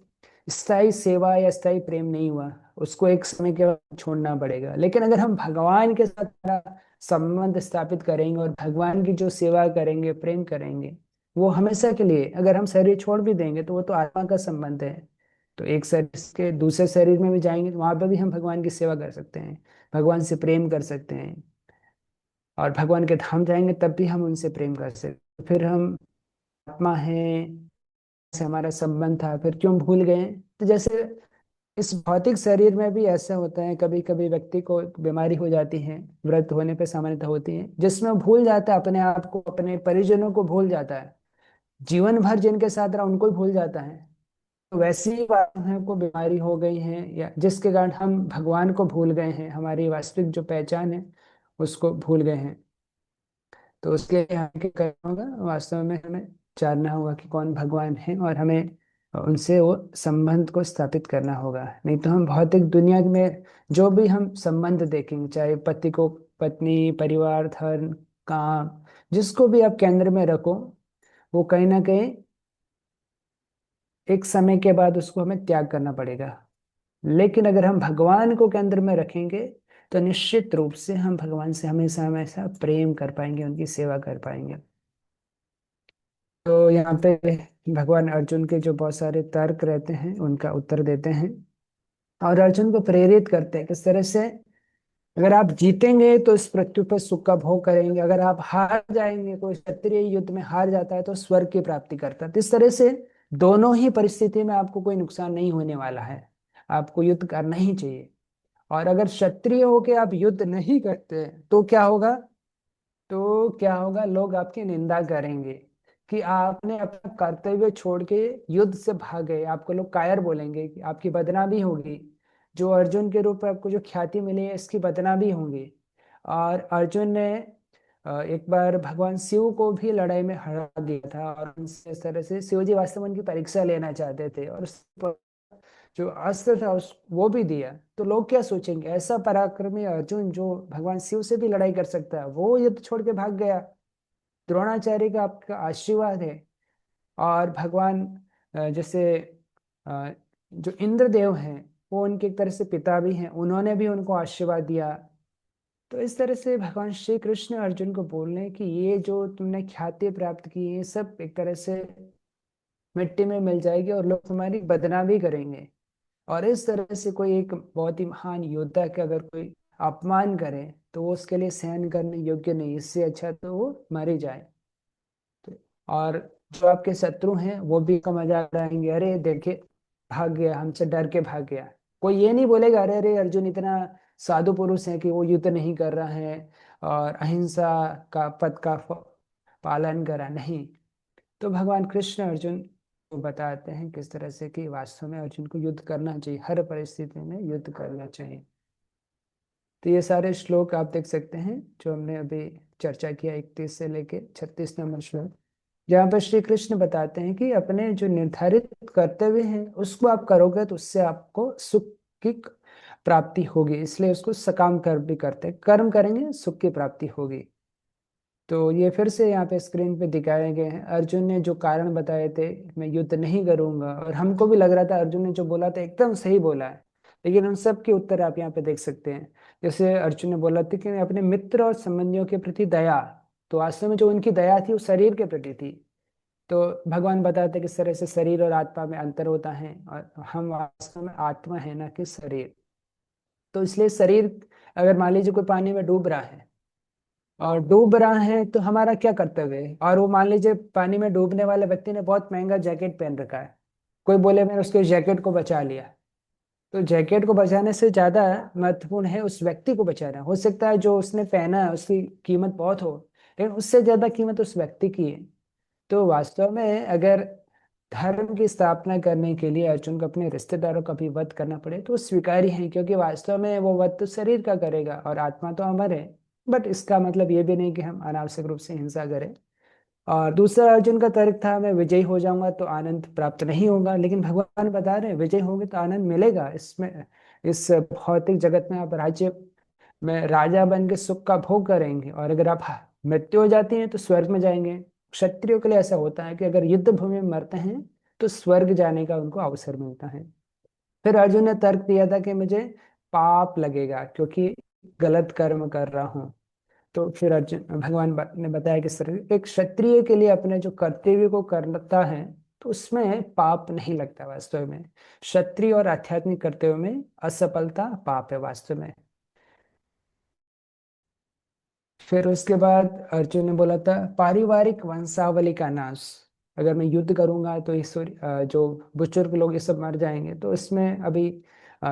Speaker 1: स्थायी सेवा या स्थायी प्रेम नहीं हुआ, उसको एक समय के बाद छोड़ना पड़ेगा। लेकिन अगर हम भगवान के साथ अपना संबंध स्थापित करेंगे और भगवान की जो सेवा करेंगे, प्रेम करेंगे, वो हमेशा के लिए, अगर हम शरीर छोड़ भी देंगे तो वो तो आत्मा का संबंध है। तो एक शरीर के दूसरे शरीर में भी जाएंगे तो वहां पर भी हम भगवान की सेवा कर सकते हैं, भगवान से प्रेम कर सकते हैं। और भगवान के धाम जाएंगे तब भी हम उनसे प्रेम कर सकते, फिर हम आत्मा है से हमारा संबंध था, फिर क्यों भूल गए। तो जैसे इस भौतिक शरीर में भी ऐसा होता है, कभी कभी व्यक्ति को बीमारी हो जाती है, व्रत होने पे सामान्यतः होती है, जिसमें वो भूल जाता है अपने आप को, अपने परिजनों को भूल जाता है, जीवन भर जिनके साथ रहा उनको ही भूल जाता है। तो वैसी ही बात है, को बीमारी हो गई है, या जिसके कारण हम भगवान को भूल गए हैं, हमारी वास्तविक जो पहचान है उसको भूल गए हैं। तो उसके लिए हमें क्या करना होगा, वास्तव में हमें जानना होगा कि कौन भगवान है, और हमें उनसे वो संबंध को स्थापित करना होगा। नहीं तो हम भौतिक दुनिया में जो भी हम संबंध देखेंगे, चाहे पति को पत्नी, परिवार, धन, काम, जिसको भी आप केंद्र में रखो, वो कहीं ना कहीं एक समय के बाद उसको हमें त्याग करना पड़ेगा। लेकिन अगर हम भगवान को केंद्र में रखेंगे, तो निश्चित रूप से हम भगवान से हमेशा हमेशा प्रेम कर पाएंगे, उनकी सेवा कर पाएंगे। तो यहाँ पे भगवान अर्जुन के जो बहुत सारे तर्क रहते हैं उनका उत्तर देते हैं और अर्जुन को प्रेरित करते हैं किस तरह से, अगर आप जीतेंगे तो इस पृथ्वी पर सुख का भोग करेंगे, अगर आप हार जाएंगे, कोई क्षत्रिय युद्ध में हार जाता है तो स्वर्ग की प्राप्ति करता है। तो इस तरह से दोनों ही परिस्थिति में आपको कोई नुकसान नहीं होने वाला है, आपको युद्ध करना ही चाहिए। और अगर क्षत्रिय होके आप युद्ध नहीं करते तो क्या होगा, लोग आपकी निंदा करेंगे कि आपने अपना कर्तव्य छोड़ के युद्ध से भाग गए, आपको लोग कायर बोलेंगे, कि आपकी बदनामी होगी। जो अर्जुन के रूप में आपको जो ख्याति मिली है इसकी बदनामी होगी। और अर्जुन ने एक बार भगवान शिव को भी लड़ाई में हरा दिया था, और उनसे इस तरह से शिव जी वास्तव में उनकी परीक्षा लेना चाहते थे, और जो अस्त्र था उस वो भी दिया। तो लोग क्या सोचेंगे, ऐसा पराक्रमी अर्जुन जो भगवान शिव से भी लड़ाई कर सकता है वो युद्ध छोड़ के भाग गया। द्रोणाचार्य का आपका आशीर्वाद है। और भगवान जैसे अ, जो इंद्रदेव हैं वो उनके एक तरह से पिता भी हैं, उन्होंने भी उनको आशीर्वाद दिया। तो इस तरह से भगवान श्री कृष्ण अर्जुन को बोल रहे हैं कि ये जो तुमने ख्याति प्राप्त की ये सब एक तरह से मिट्टी में मिल जाएगी और लोग तुम्हारी बदनामी करेंगे। और इस तरह से कोई एक बहुत ही महान योद्धा का अगर कोई अपमान करे तो वो उसके लिए सहन करने योग्य नहीं, इससे अच्छा तो वो मर ही जाए। तो और जो आपके शत्रु हैं वो भी का मजाक उड़ाएंगे, अरे देखे भाग गया, हमसे डर के भाग गया। कोई ये नहीं बोलेगा अरे अरे अर्जुन इतना साधु पुरुष है कि वो युद्ध नहीं कर रहा है और अहिंसा का पथ का पालन करा, नहीं। तो भगवान कृष्ण अर्जुन को बताते हैं किस तरह से कि वास्तव में अर्जुन को युद्ध करना चाहिए, हर परिस्थिति में युद्ध करना चाहिए। तो ये सारे श्लोक आप देख सकते हैं जो हमने अभी चर्चा किया, 31 से लेके 36 नंबर श्लोक, जहाँ पर श्री कृष्ण बताते हैं कि अपने जो निर्धारित कर्तव्य हैं उसको आप करोगे तो उससे आपको सुख की प्राप्ति होगी, इसलिए उसको सकाम कर्म भी करते हैं, कर्म करेंगे सुख की प्राप्ति होगी। तो ये फिर से यहाँ पे स्क्रीन पे दिखाए गए हैं, अर्जुन ने जो कारण बताए थे मैं युद्ध नहीं करूंगा, और हमको भी लग रहा था अर्जुन ने जो बोला था एकदम सही बोला है, लेकिन उन सब के उत्तर आप यहाँ पे देख सकते हैं। जैसे अर्जुन ने बोला था कि अपने मित्र और संबंधियों के प्रति दया, तो वास्तव में जो उनकी दया थी वो शरीर के प्रति थी। तो भगवान बताते हैं कि इस तरह से शरीर और आत्मा में अंतर होता है, और हम वास्तव में आत्मा है ना कि शरीर। तो इसलिए शरीर, अगर मान लीजिए कोई पानी में डूब रहा है और डूब रहा है तो हमारा क्या कर्तव्य है, और वो मान लीजिए पानी में डूबने वाले व्यक्ति ने बहुत महंगा जैकेट पहन रखा है, कोई बोले मैंने उसके जैकेट को बचा लिया। तो जैकेट को बचाने से ज्यादा महत्वपूर्ण है उस व्यक्ति को बचाना। हो सकता है जो उसने पहना है उसकी कीमत बहुत हो, लेकिन उससे ज्यादा कीमत उस व्यक्ति की है। तो वास्तव में अगर धर्म की स्थापना करने के लिए अर्जुन को अपने रिश्तेदारों का भी वध करना पड़े तो वो स्वीकार्य है, क्योंकि वास्तव में वो वध तो शरीर का करेगा और आत्मा तो अमर है। बट इसका मतलब ये भी नहीं कि हम अनावश्यक रूप से हिंसा करें। और दूसरा अर्जुन का तर्क था मैं विजयी हो जाऊंगा तो आनंद प्राप्त नहीं होगा, लेकिन भगवान बता रहे हैं विजय होंगे तो आनंद मिलेगा। इसमें इस भौतिक जगत में आप राज्य में राजा बन के सुख का भोग करेंगे, और अगर आप मृत्यु हो जाती है तो स्वर्ग में जाएंगे। क्षत्रियों के लिए ऐसा होता है कि अगर युद्ध भूमि में मरते हैं तो स्वर्ग जाने का उनको अवसर मिलता है। फिर अर्जुन ने तर्क दिया था कि मुझे पाप लगेगा क्योंकि गलत कर्म कर रहा हूँ। तो फिर अर्जुन भगवान ने बताया कि सर एक क्षत्रिय के लिए अपने जो कर्तव्य को करता है तो उसमें पाप नहीं लगता वास्तव में। क्षत्रिय और आध्यात्मिक कर्तव्य में असफलता पाप है वास्तव में। फिर उसके बाद अर्जुन ने बोला था पारिवारिक वंशावली का नाश, अगर मैं युद्ध करूंगा तो जो बुजुर्ग लोग ये सब मर जाएंगे। तो इसमें अभी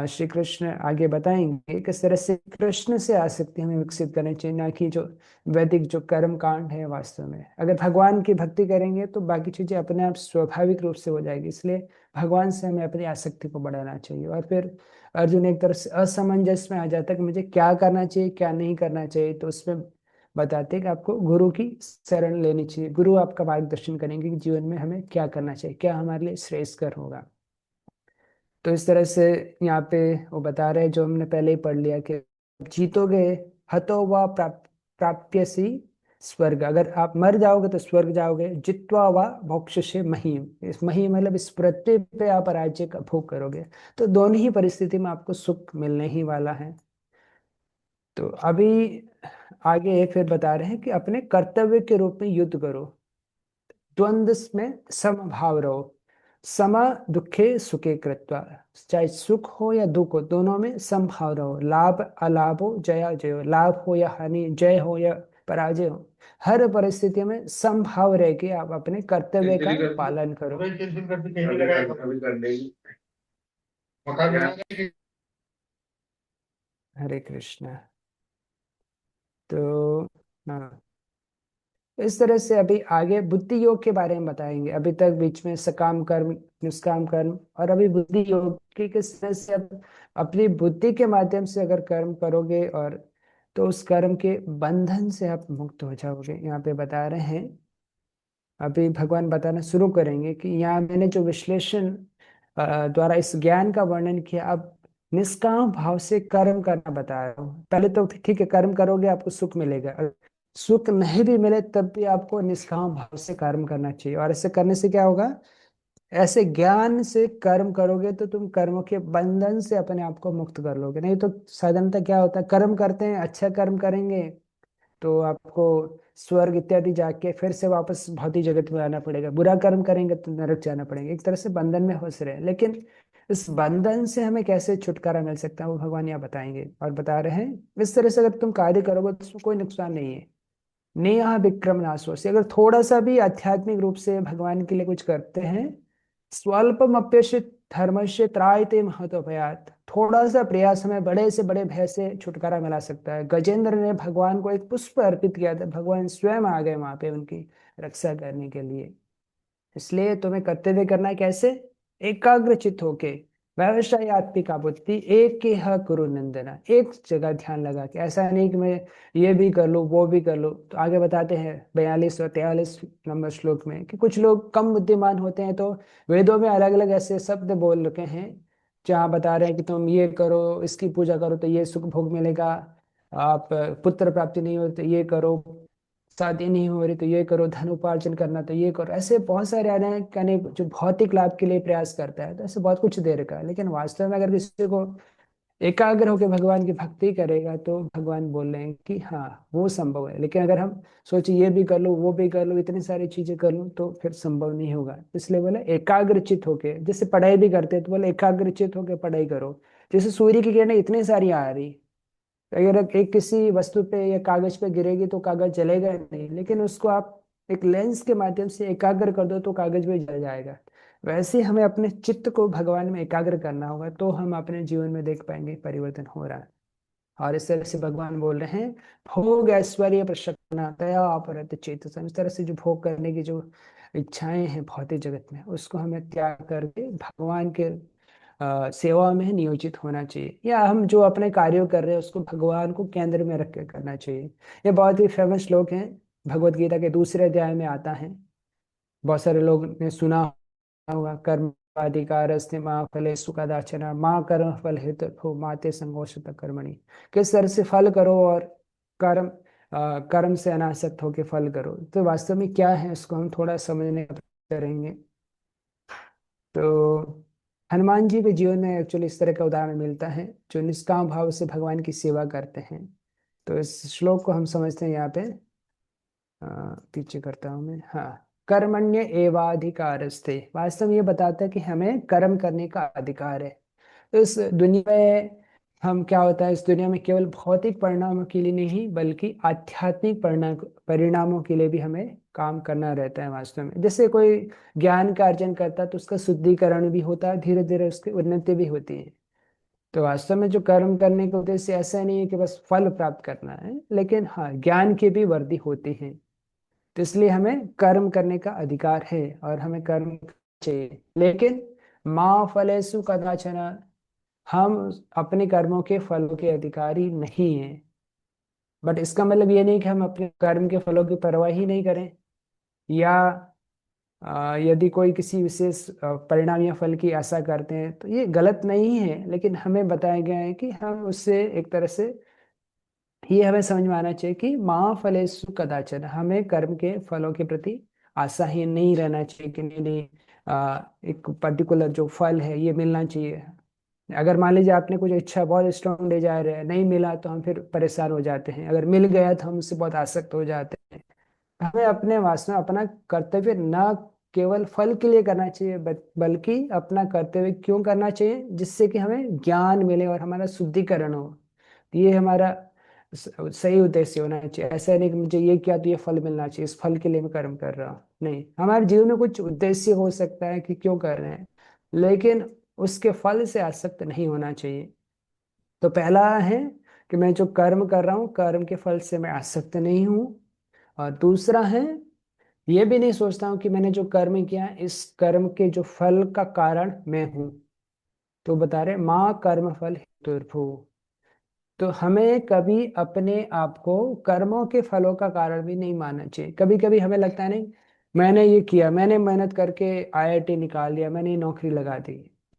Speaker 1: श्री कृष्ण आगे बताएंगे किस तरह से कृष्ण से आसक्ति हमें विकसित करनी चाहिए, ना कि जो वैदिक जो कर्म कांड है। वास्तव में अगर भगवान की भक्ति करेंगे तो बाकी चीजें अपने आप स्वाभाविक रूप से हो जाएगी, इसलिए भगवान से हमें अपनी आसक्ति को बढ़ाना चाहिए। और फिर अर्जुन एक तरह से असमंजस में आ जाता है कि मुझे क्या करना चाहिए क्या नहीं करना चाहिए। तो उसमें बताते हैं कि आपको गुरु की शरण लेनी चाहिए, गुरु आपका मार्गदर्शन करेंगे कि जीवन में हमें क्या करना चाहिए, क्या हमारे लिए श्रेयस्कर होगा। तो इस तरह से यहाँ पे वो बता रहे हैं जो हमने पहले ही पढ़ लिया कि जीतोगे हतो व प्राप्य सी स्वर्ग, अगर आप मर जाओगे तो स्वर्ग जाओगे, जित्वा व भोक्ष्यसे महीम, इस महीम मतलब इस पृथ्वी पे आप राज्य का भोग करोगे। तो दोनों ही परिस्थिति में आपको सुख मिलने ही वाला है। तो अभी आगे फिर बता रहे हैं कि अपने कर्तव्य के रूप में युद्ध करो, द्वंद्व में समभाव रहो, सम दुखे सुखे कृत्वा, चाहे सुख हो या दुख हो दोनों में समभाव रहो, लाभ अलाभ हो जया जय हो, लाभ हो या हानि, जय हो या पराजय हो, हर परिस्थिति में समभाव रह के आप अपने कर्तव्य का पालन करो। हरे कृष्णा। तो हाँ, इस तरह से अभी आगे बुद्धि योग के बारे में बताएंगे। अभी तक बीच में सकाम कर्म, निष्काम कर्म, और अभी बुद्धि योग की किस तरह से अब अपनी बुद्धि के माध्यम से अगर कर्म करोगे और तो उस कर्म के बंधन से आप मुक्त हो जाओगे। यहाँ पे बता रहे हैं, अभी भगवान बताना शुरू करेंगे कि यहाँ मैंने जो विश्लेषण द्वारा इस ज्ञान का वर्णन किया, अब निष्काम भाव से कर्म करना बता रहा हूँ। पहले तो ठीक है, कर्म करोगे आपको सुख मिलेगा, अगर सुख नहीं भी मिले तब भी आपको निष्काम भाव से कर्म करना चाहिए। और ऐसे करने से क्या होगा, ऐसे ज्ञान से कर्म करोगे तो तुम कर्मों के बंधन से अपने आप को मुक्त कर लोगे। नहीं तो साधारणतः क्या होता है, कर्म करते हैं, अच्छा कर्म करेंगे तो आपको स्वर्ग इत्यादि जाके फिर से वापस भौतिक जगत में आना पड़ेगा, बुरा कर्म करेंगे तो नरक जाना पड़ेगा, एक तरह से बंधन में फंस रहे हैं। लेकिन इस बंधन से हमें कैसे छुटकारा मिल सकता है वो भगवान यहाँ बताएंगे। और बता रहे हैं इस तरह से अगर तुम कार्य करोगे तो उसमें कोई नुकसान नहीं है। नेहा विक्रम नाशो से, अगर थोड़ा सा भी आध्यात्मिक रूप से भगवान के लिए कुछ करते हैं, स्वल्पम अप्यशित धर्मस्य त्रायते महतोभयात्, थोड़ा सा प्रयास हमें बड़े से बड़े भय से छुटकारा मिला सकता है। गजेंद्र ने भगवान को एक पुष्प अर्पित किया था, भगवान स्वयं आ गए वहां पे उनकी रक्षा करने के लिए। इसलिए तुम्हें कर्तव्य करना है कैसे, एकाग्र चित्त होके, व्यवसाय आत्मिका बुद्धि एक के ह गुरु नंदना, एक जगह ध्यान लगा के। ऐसा नहीं कि मैं ये भी कर लूँ वो भी कर लूँ। तो आगे बताते हैं 42 और 43 नंबर श्लोक में कि कुछ लोग कम बुद्धिमान होते हैं तो वेदों में अलग अलग ऐसे शब्द बोल रखे हैं जहाँ बता रहे हैं कि तुम ये करो, इसकी पूजा करो तो ये सुख भोग मिलेगा, आप पुत्र प्राप्ति नहीं हो तो ये करो, शादी नहीं हो रही तो ये करो, धन उपार्जन करना तो ये करो। ऐसे बहुत सारे आ रहे हैं कहने जो भौतिक लाभ के लिए प्रयास करता है, तो ऐसे बहुत कुछ दे रखा है। लेकिन वास्तव में अगर किसी को एकाग्र होकर भगवान की भक्ति करेगा तो भगवान बोल रहे हैं कि हाँ वो संभव है। लेकिन अगर हम सोचे ये भी कर लो वो भी कर लो, इतनी सारी चीजें कर लूँ, तो फिर संभव नहीं होगा। इसलिए बोले एकाग्रचित होके, जैसे पढ़ाई भी करते हैं तो बोले एकाग्रचित होके पढ़ाई करो। जैसे सूर्य की किरणें इतनी सारी आ रही, अगर एक किसी वस्तु पे या कागज पे गिरेगी तो कागज जलेगा नहीं, लेकिन उसको आप एक लेंस के माध्यम से एकाग्र कर दो तो कागज भी जल जाएगा। वैसे ही हमें अपने चित्त को भगवान में एकाग्र करना होगा, तो हम अपने जीवन में देख पाएंगे परिवर्तन हो रहा है। और इस तरह से भगवान बोल रहे हैं, भोग ऐश्वर्य प्रशक्ना दया अपरत चेतसा, इस तरह से जो भोग करने की जो इच्छाएं हैं भौतिक जगत में, उसको हमें त्याग करके भगवान के सेवा में नियोजित होना चाहिए। या हम जो अपने कार्य कर रहे हैं उसको भगवान को केंद्र में रख के करना चाहिए। ये बहुत ही फेमस श्लोक है, भगवत गीता के दूसरे अध्याय में आता है। बहुत सारे लोग ने सुना होगा, कर्माधिकारस्ते माँ फले सुखदाचना माँ कर्म फल हेतु माते संगोष्ठ कर्मणि। किस तरह से फल करो और कर्म कर्म से अनासक्त होकर फल करो। तो वास्तव में क्या है इसको हम थोड़ा समझने का प्रयास करेंगे। तो हनुमान जी के जीवन में एक्चुअली इस तरह का उदाहरण मिलता है जो निष्काम भाव से भगवान की सेवा करते हैं। तो इस श्लोक को हम समझते हैं यहाँ पे, पीछे करता हूँ मैं, हाँ, कर्मण्य एवाधिकारस्ते, वास्तव में ये बताता है कि हमें कर्म करने का अधिकार है। तो इस दुनिया में हम क्या होता है, इस दुनिया में केवल भौतिक परिणामों के लिए नहीं बल्कि आध्यात्मिक परिणामों के लिए भी हमें काम करना रहता है। वास्तव में जैसे कोई ज्ञान का अर्जन करता है तो उसका शुद्धिकरण भी होता है, धीरे धीरे उसकी उन्नति भी होती है। तो वास्तव में जो कर्म करने का उद्देश्य ऐसा नहीं है कि बस फल प्राप्त करना है, लेकिन हाँ ज्ञान की भी वृद्धि होती है। तो इसलिए हमें कर्म करने का अधिकार है और हमें कर्म चाहिए। लेकिन माँ फलेषु कदाचन, हम अपने कर्मों के फलों के अधिकारी नहीं हैं। बट इसका मतलब ये नहीं कि हम अपने कर्म के फलों की परवाह ही नहीं करें, या यदि कोई किसी विशेष परिणाम या फल की आशा करते हैं तो ये गलत नहीं है। लेकिन हमें बताया गया है कि हम उससे एक तरह से ये हमें समझ में आना चाहिए कि माँ फलेषु कदाचन, हमें कर्म के फलों के प्रति आशा ही नहीं रहना चाहिए कि नहीं नहीं एक पर्टिकुलर जो फल है ये मिलना चाहिए। अगर मान लीजिए आपने कुछ इच्छा बहुत स्ट्रांग डिजायर है, नहीं मिला तो हम फिर परेशान हो जाते हैं, अगर मिल गया तो हम उससे बहुत आसक्त हो जाते हैं। हमें अपने वासना अपना कर्तव्य न केवल फल के लिए करना चाहिए, बल्कि अपना कर्तव्य क्यों करना चाहिए, जिससे कि हमें ज्ञान मिले और हमारा शुद्धिकरण हो। तो ये हमारा सही उद्देश्य होना चाहिए। ऐसा नहीं कि मुझे ये किया तो ये फल मिलना चाहिए, इस फल के लिए मैं कर्म कर रहा हूँ। नहीं, हमारे जीवन में कुछ उद्देश्य हो सकता है कि क्यों कर रहे हैं, लेकिन उसके फल से आसक्त नहीं होना चाहिए। तो पहला है कि मैं जो कर्म कर रहा हूँ कर्म के फल से मैं आसक्त नहीं हूँ। और दूसरा है, ये भी नहीं सोचता हूँ कि मैंने जो कर्म किया इस कर्म के जो फल का कारण मैं हूँ। तो बता रहे माँ कर्म फल हेतुर्भु। तो हमें कभी अपने आप को कर्मों के फलों का कारण भी नहीं मानना चाहिए। कभी कभी हमें लगता है नहीं, मैंने ये किया, मैंने मेहनत करके आईआईटी निकाल लिया, मैंने ये नौकरी लगा दी,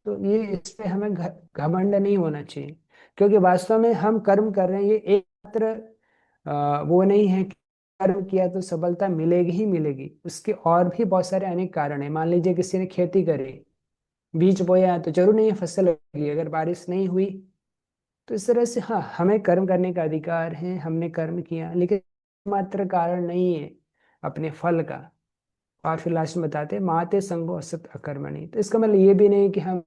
Speaker 1: तो ये इस पे हमें घमंड नहीं होना चाहिए। क्योंकि वास्तव में हम कर्म कर रहे हैं, ये एकमात्र वो नहीं है कि कर्म किया तो सफलता मिलेगी ही मिलेगी। उसके और भी बहुत सारे अनेक कारण है। मान लीजिए किसी ने खेती करी, बीज बोया, तो जरूर नहीं है फसल होगी अगर बारिश नहीं हुई। तो इस तरह से हाँ, हमें कर्म करने का अधिकार है, हमने कर्म किया, लेकिन मात्र कारण नहीं है अपने फल का। और फिर लास्ट में बताते हैं माते संगो असत अकर्मणि। तो इसका मतलब ये भी नहीं कि हम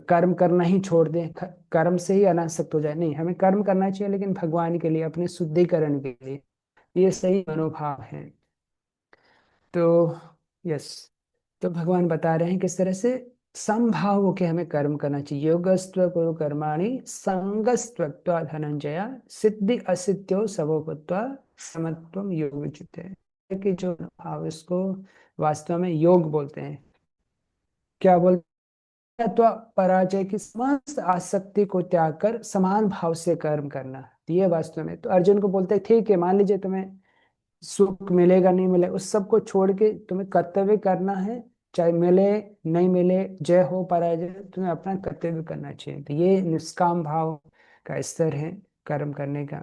Speaker 1: कर्म करना ही छोड़ दें, कर्म से ही अनासक्त हो जाए। नहीं, हमें कर्म करना चाहिए, लेकिन भगवान के लिए, अपने शुद्धिकरण के लिए। ये सही मनोभाव है। तो यस, तो भगवान बता रहे हैं किस तरह से समभाव होके हमें कर्म करना चाहिए। योगस्त्व कुरु कर्माणि संगस्त्वत्वा धनंजया सिद्धि असिद्ध्यो सबो भूत्वा समत्वम योग उच्यते। कि जो भाव, इसको वास्तव में योग बोलते हैं। क्या बोलते हैं? तो पराजय की समस्त आसक्ति को त्याग कर समान भाव से कर्म करना, तो ये वास्तव में। तो अर्जुन को बोलते हैं ठीक है, मान लीजिए तुम्हें सुख मिलेगा नहीं मिले, उस सब को छोड़ के तुम्हें कर्तव्य करना है। चाहे मिले नहीं मिले, जय हो पराजय, तुम्हें अपना कर्तव्य करना चाहिए। तो ये निष्काम भाव का स्तर है कर्म करने का।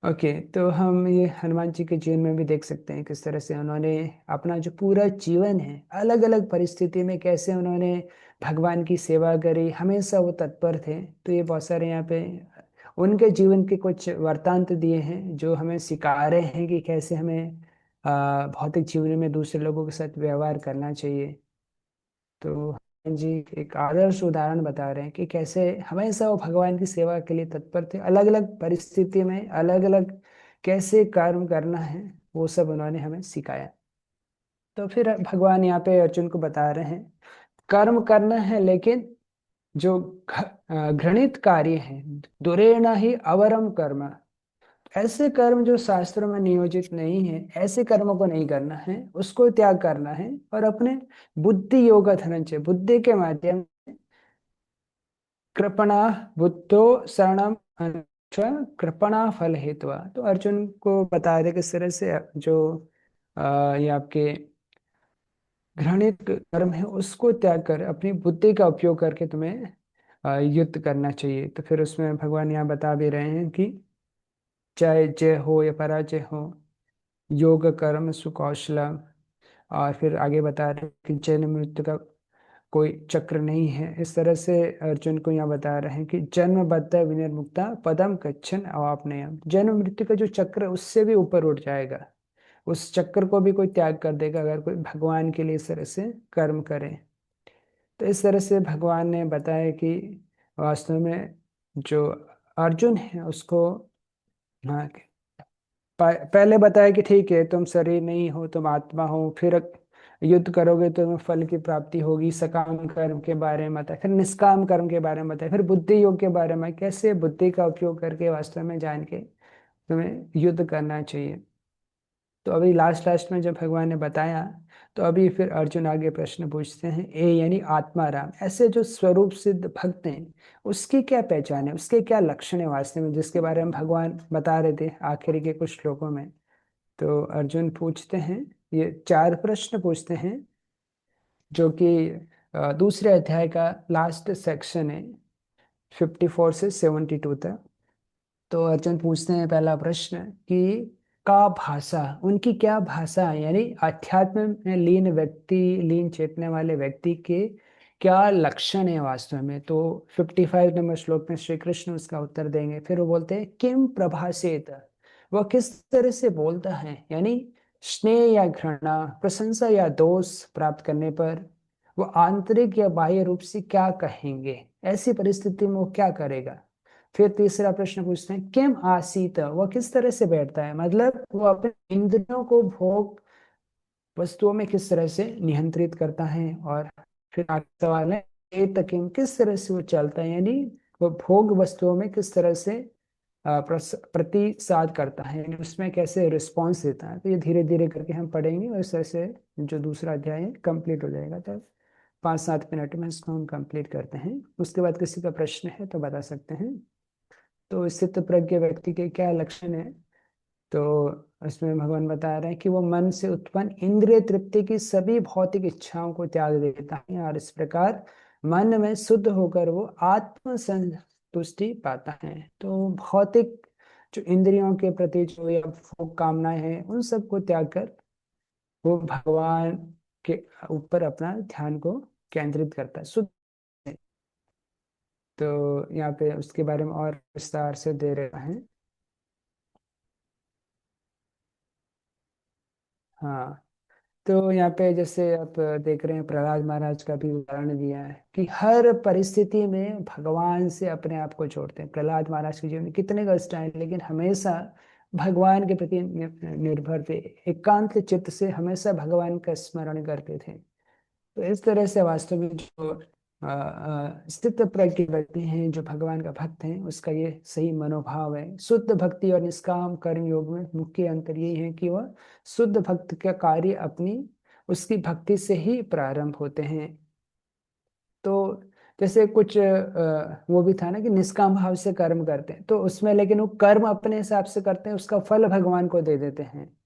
Speaker 1: ओके, तो हम ये हनुमान जी के जीवन में भी देख सकते हैं किस तरह से उन्होंने अपना जो पूरा जीवन है, अलग अलग परिस्थिति में कैसे उन्होंने भगवान की सेवा करी, हमेशा वो तत्पर थे। तो ये बहुत सारे यहाँ पे उनके जीवन के कुछ वृत्तांत दिए हैं जो हमें सिखा रहे हैं कि कैसे हमें भौतिक जीवन में दूसरे लोगों के साथ व्यवहार करना चाहिए। तो हनुमान जी एक आदर्श उदाहरण बता रहे हैं कि कैसे हमेशा वो भगवान की सेवा के लिए तत्पर थे, अलग अलग परिस्थिति में अलग अलग कैसे कर्म करना है, वो सब उन्होंने हमें सिखाया। तो फिर भगवान यहाँ पे अर्जुन को बता रहे हैं कर्म करना है, लेकिन जो घृणित कार्य है, दुरेण ही अवरम कर्म, ऐसे कर्म जो शास्त्रों में नियोजित नहीं है, ऐसे कर्मों को नहीं करना है, उसको त्याग करना है। और अपने बुद्धि योग धनंजय, बुद्धि के माध्यम से कृपणा बुद्धो शरणम कृपणा फल हेतुआ। तो अर्जुन को बता रहे किस तरह से जो ये आपके घृणित कर्म है उसको त्याग कर अपनी बुद्धि का उपयोग करके तुम्हें युद्ध करना चाहिए। तो फिर उसमें भगवान यहाँ बता भी रहे हैं कि चाहे जय हो या पराजय हो, योग कर्म सुकौशलम। और फिर आगे बता रहे हैं कि जन्म मृत्यु का कोई चक्र नहीं है। इस तरह से अर्जुन को यहाँ बता रहे हैं कि जन्म बद्ध विनिर्मुक्ता पदम गच्छन अवाप्नयम। जन्म मृत्यु का जो चक्र है उससे भी ऊपर उठ जाएगा, उस चक्र को भी कोई त्याग कर देगा अगर कोई भगवान के लिए इस तरह से कर्म करे। तो इस तरह से भगवान ने बताया कि वास्तव में जो अर्जुन है उसको, हाँ, पहले बताया कि ठीक है तुम शरीर नहीं हो, तुम आत्मा हो, फिर युद्ध करोगे तो तुम्हें फल की प्राप्ति होगी, सकाम कर्म के बारे में बताया, फिर निष्काम कर्म के बारे में बताया, फिर बुद्धि योग के बारे में कैसे बुद्धि का उपयोग करके वास्तव में जान के तुम्हें युद्ध करना चाहिए। तो अभी लास्ट लास्ट में जब भगवान ने बताया, तो अभी फिर अर्जुन आगे प्रश्न पूछते हैं, ए यानी आत्माराम, ऐसे जो स्वरूप सिद्ध भक्त हैं उसकी क्या पहचान है, उसके क्या लक्षण है वास्तव में, जिसके बारे में भगवान बता रहे थे आखिरी के कुछ श्लोकों में। तो अर्जुन पूछते हैं, ये चार प्रश्न पूछते हैं जो कि दूसरे अध्याय का लास्ट सेक्शन है, 54 से 72 तक। तो अर्जुन पूछते हैं पहला प्रश्न कि का भाषा, उनकी क्या भाषा है, यानी अध्यात्म में लीन व्यक्ति, लीन चेतने वाले व्यक्ति के क्या लक्षण है वास्तव में। तो 55 नंबर श्लोक में श्री कृष्ण उसका उत्तर देंगे। फिर वो बोलते हैं किम प्रभाषेत, वह किस तरह से बोलता है, यानी स्नेह या घृणा, प्रशंसा या दोष प्राप्त करने पर वो आंतरिक या बाह्य रूप से क्या कहेंगे, ऐसी परिस्थिति में वो क्या करेगा। फिर तीसरा प्रश्न पूछते हैं किम आसीत, वह किस तरह से बैठता है, मतलब वो अपने इंद्रियों को भोग वस्तुओं में किस तरह से नियंत्रित करता है। और फिर आगे सवाल है ए तकिम, किस तरह से वो चलता है, यानी वो भोग वस्तुओं में किस तरह से प्रतिसाद करता है, यानी उसमें कैसे रिस्पॉन्स देता है। तो ये धीरे धीरे करके हम पढ़ेंगे और इस तरह से जो दूसरा अध्याय है कंप्लीट हो जाएगा। तो 5-7 मिनट में इसको हम कंप्लीट करते हैं। उसके बाद किसी का प्रश्न है तो बता सकते हैं। तो स्थित प्रज्ञ व्यक्ति के क्या लक्षण है। तो इसमें भगवान बता रहे हैं कि वो मन से उत्पन्न इंद्रिय तृप्ति की सभी भौतिक इच्छाओं को त्याग देता है और इस प्रकार मन में शुद्ध होकर वो आत्म संतुष्टि पाता है। तो भौतिक जो इंद्रियों के प्रति जो या भोग कामनाएं हैं उन सब को त्याग कर वो भगवान के ऊपर अपना ध्यान को केंद्रित करता है, शुद्ध है। तो यहाँ पे उसके बारे में और विस्तार से दे रहे हैं। हाँ, तो यहाँ पे जैसे आप देख रहे हैं प्रहलाद महाराज का भी उदाहरण दिया है कि हर परिस्थिति में भगवान से अपने आप को जोड़ते हैं। प्रहलाद महाराज के जीवन में कितने कष्ट आए लेकिन हमेशा भगवान के प्रति निर्भर थे, एकांत चित्त से हमेशा भगवान का स्मरण करते थे। तो इस तरह से वास्तव में जो स्थित प्रज्ञ व्यक्ति हैं, जो भगवान का भक्त हैं, उसका ये सही मनोभाव है। शुद्ध भक्ति और निष्काम कर्म योग में मुख्य अंतर यही है कि वह शुद्ध भक्त का कार्य अपनी उसकी भक्ति से ही प्रारंभ होते हैं। तो जैसे कुछ वो भी था ना कि निष्काम भाव से कर्म करते हैं, तो उसमें लेकिन वो कर्म अपने हिसाब से करते हैं, उसका फल भगवान को दे देते हैं।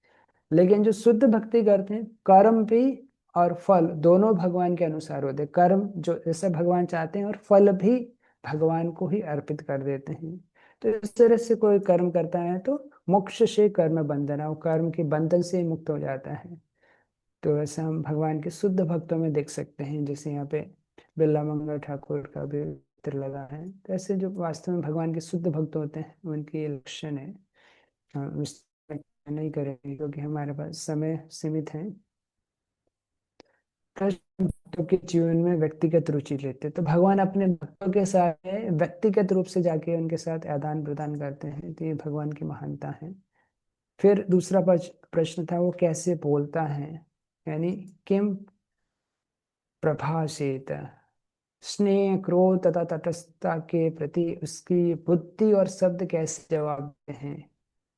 Speaker 1: लेकिन जो शुद्ध भक्ति करते हैं, कर्म भी और फल दोनों भगवान के अनुसार होते हैं। कर्म जो जैसा भगवान चाहते हैं और फल भी भगवान को ही अर्पित कर देते हैं। तो इस तरह से कोई कर्म करता है तो मोक्ष से कर्म बंधन है, वो कर्म के बंधन से ही मुक्त हो जाता है। तो ऐसा हम भगवान के शुद्ध भक्तों में देख सकते हैं। जैसे यहाँ पे बिरला मंगल ठाकुर का भी चित्र लगा है। तो ऐसे जो वास्तव में भगवान के शुद्ध भक्त होते हैं उनके ये लक्षण है। उस नहीं करेंगे क्योंकि हमारे पास समय सीमित है। कृष्ण भक्तों के जीवन में व्यक्तिगत रुचि लेते हैं, तो भगवान अपने भक्तों के साथ व्यक्तिगत रूप से जाके उनके साथ आदान प्रदान करते हैं। तो ये भगवान की महानता है। फिर दूसरा प्रश्न था वो कैसे बोलता है, यानी किम प्रभाषेत, स्नेह क्रोध तथा तटस्थता के प्रति उसकी बुद्धि और शब्द कैसे जवाब देते हैं।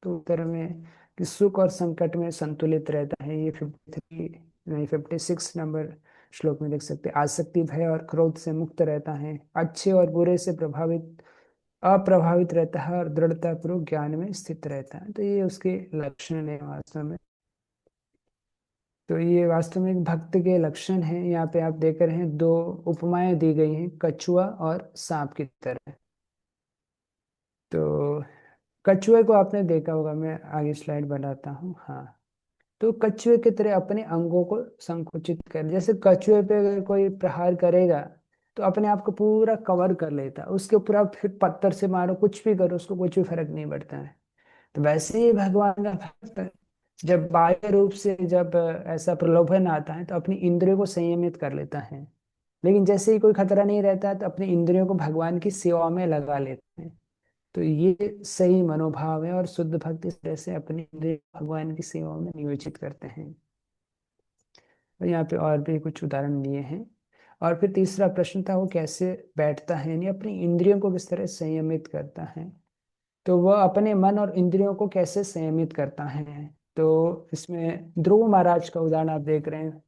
Speaker 1: तो उत्तर में कि सुख और संकट में संतुलित रहता है। ये 53 नहीं 56 नंबर श्लोक में देख सकते हैं। आसक्ति भय और क्रोध से मुक्त रहता है, अच्छे और बुरे से अप्रभावित रहता है और दृढ़ता पूर्वक ज्ञान में स्थित रहता है। तो ये उसके लक्षण है वास्तव में। तो ये वास्तव में एक भक्त के लक्षण हैं। यहाँ पे आप देख रहे हैं दो उपमाएं दी गई हैं, कछुआ और सांप की तरह। तो कछुए को आपने देखा होगा, मैं आगे स्लाइड बनाता हूँ। हाँ, तो कछुए की तरह अपने अंगों को संकुचित कर, जैसे कछुए पे अगर कोई प्रहार करेगा तो अपने आप को पूरा कवर कर लेता है, उसके ऊपर आप फिर पत्थर से मारो कुछ भी करो उसको कुछ भी फर्क नहीं पड़ता है। तो वैसे ही भगवान का भक्त जब बाह्य रूप से जब ऐसा प्रलोभन आता है तो अपनी इंद्रियों को संयमित कर लेता है। लेकिन जैसे ही कोई खतरा नहीं रहता है तो अपनी इंद्रियों को भगवान की सेवा में लगा लेते हैं। तो ये सही मनोभाव है और शुद्ध भक्त इस तरह से अपनी इंद्रिय भगवान की सेवा में नियोजित करते हैं। और यहाँ पे और भी कुछ उदाहरण दिए हैं। और फिर तीसरा प्रश्न था वो कैसे बैठता है, यानी अपनी इंद्रियों को किस तरह संयमित करता है। तो वह अपने मन और इंद्रियों को कैसे संयमित करता है। तो इसमें ध्रुव महाराज का उदाहरण आप देख रहे हैं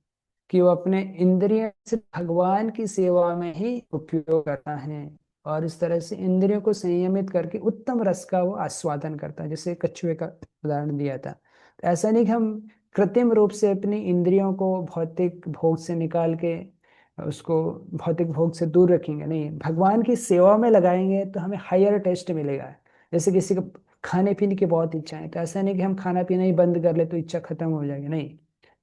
Speaker 1: कि वो अपने इंद्रिय से भगवान की सेवा में ही उपयोग करता है और इस तरह से इंद्रियों को संयमित करके उत्तम रस का वो आस्वादन करता है, जैसे कछुए का उदाहरण दिया था। तो ऐसा नहीं कि हम कृत्रिम रूप से अपनी इंद्रियों को भौतिक भोग से निकाल के उसको भौतिक भोग से दूर रखेंगे, नहीं, भगवान की सेवा में लगाएंगे तो हमें हायर टेस्ट मिलेगा। जैसे किसी को खाने पीने की बहुत इच्छा है, तो ऐसा नहीं कि हम खाना पीना ही बंद कर ले तो इच्छा खत्म हो जाएगी, नहीं।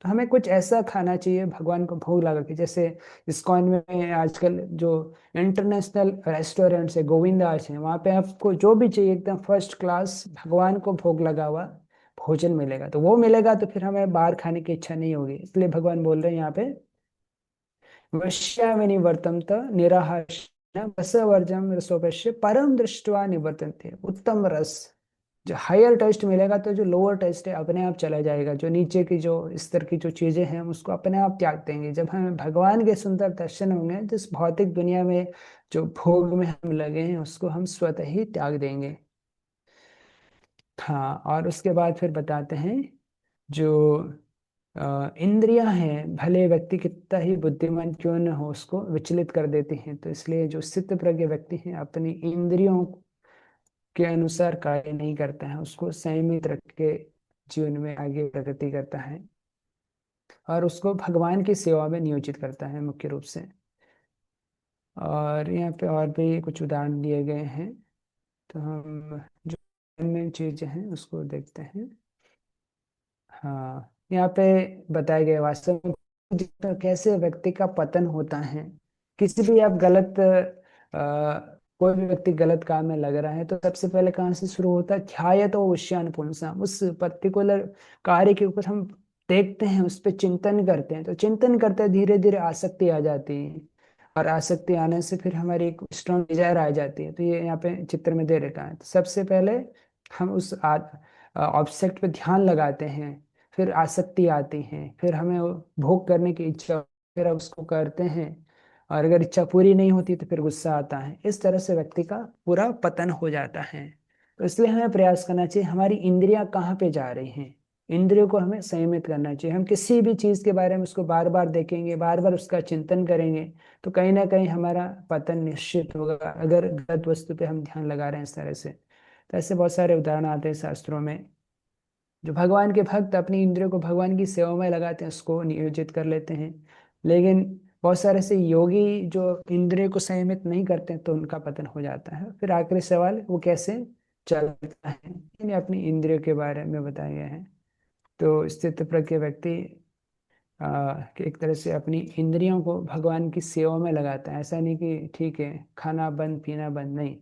Speaker 1: तो हमें कुछ ऐसा खाना चाहिए भगवान को भोग लगा के, जैसे इस्कॉन में आजकल जो इंटरनेशनल रेस्टोरेंट्स है, गोविंदास है, वहाँ पे आपको जो भी चाहिए एकदम फर्स्ट क्लास भगवान को भोग लगा हुआ भोजन मिलेगा। तो वो मिलेगा तो फिर हमें बाहर खाने की इच्छा नहीं होगी। इसलिए भगवान बोल रहे हैं यहाँ पे, वश्यामि निवर्तन्त निराहार रसवर्जम रसोपश्य परम दृष्टवा निवर्तन्ते। उत्तम रस, जो हायर टेस्ट मिलेगा तो जो लोअर टेस्ट है अपने आप चला जाएगा। जो नीचे की जो स्तर की जो चीजें हैं हम उसको अपने आप त्याग देंगे। जब हमें भगवान के सुंदर दर्शन होंगे तो इस भौतिक दुनिया में जो भोग में हम लगे हैं उसको हम स्वतः ही त्याग देंगे। हाँ, और उसके बाद फिर बताते हैं जो इंद्रियां हैं, भले व्यक्ति कितना ही बुद्धिमान क्यों न हो उसको विचलित कर देती हैं। तो इसलिए जो स्थित प्रज्ञ व्यक्ति हैं अपनी इंद्रियों के अनुसार कार्य नहीं करता है, उसको संयमित रख के जीवन में आगे प्रगति करता है और उसको भगवान की सेवा में नियोजित करता है मुख्य रूप से। और यहाँ पे और भी कुछ उदाहरण दिए गए हैं, तो हम जो मेन चीजें हैं उसको देखते हैं। हाँ, यहाँ पे बताया गया वास्तव में कैसे व्यक्ति का पतन होता है। किसी भी आप गलत कोई भी व्यक्ति गलत काम में लग रहा है तो सबसे पहले कहाँ से शुरू होता है, ध्यायत और उष्यान पुंसा, उस पर्टिकुलर कार्य के ऊपर हम देखते हैं, उस पर चिंतन करते हैं। तो चिंतन करते धीरे धीरे आसक्ति आ जाती है, और आसक्ति आने से फिर हमारी एक स्ट्रॉन्ग डिजायर आ जाती है। तो ये यहाँ पे चित्र में दे रखा है। तो सबसे पहले हम उस ऑब्जेक्ट पे ध्यान लगाते हैं, फिर आसक्ति आती है, फिर हमें वो भोग करने की इच्छा, फिर हम उसको करते हैं, और अगर इच्छा पूरी नहीं होती तो फिर गुस्सा आता है। इस तरह से व्यक्ति का पूरा पतन हो जाता है। तो इसलिए हमें प्रयास करना चाहिए हमारी इंद्रियां कहाँ पे जा रही हैं, इंद्रियों को हमें संयमित करना चाहिए। हम किसी भी चीज के बारे में उसको बार बार देखेंगे, बार बार उसका चिंतन करेंगे, तो कहीं ना कहीं हमारा पतन निश्चित होगा, अगर गलत वस्तु पे हम ध्यान लगा रहे हैं इस तरह से। तो ऐसे बहुत सारे उदाहरण आते हैं शास्त्रों में। जो भगवान के भक्त अपनी इंद्रियों को भगवान की सेवा में लगाते हैं उसको नियोजित कर लेते हैं। लेकिन बहुत सारे ऐसे योगी जो इंद्रियों को संयमित नहीं करते हैं तो उनका पतन हो जाता है। फिर आखिरी सवाल, वो कैसे चलता है, यानी अपनी इंद्रियों के बारे में बताया गया है। तो स्थित प्रज्ञ व्यक्ति कि एक तरह से अपनी इंद्रियों को भगवान की सेवा में लगाता है। ऐसा नहीं कि ठीक है खाना बंद पीना बंद, नहीं।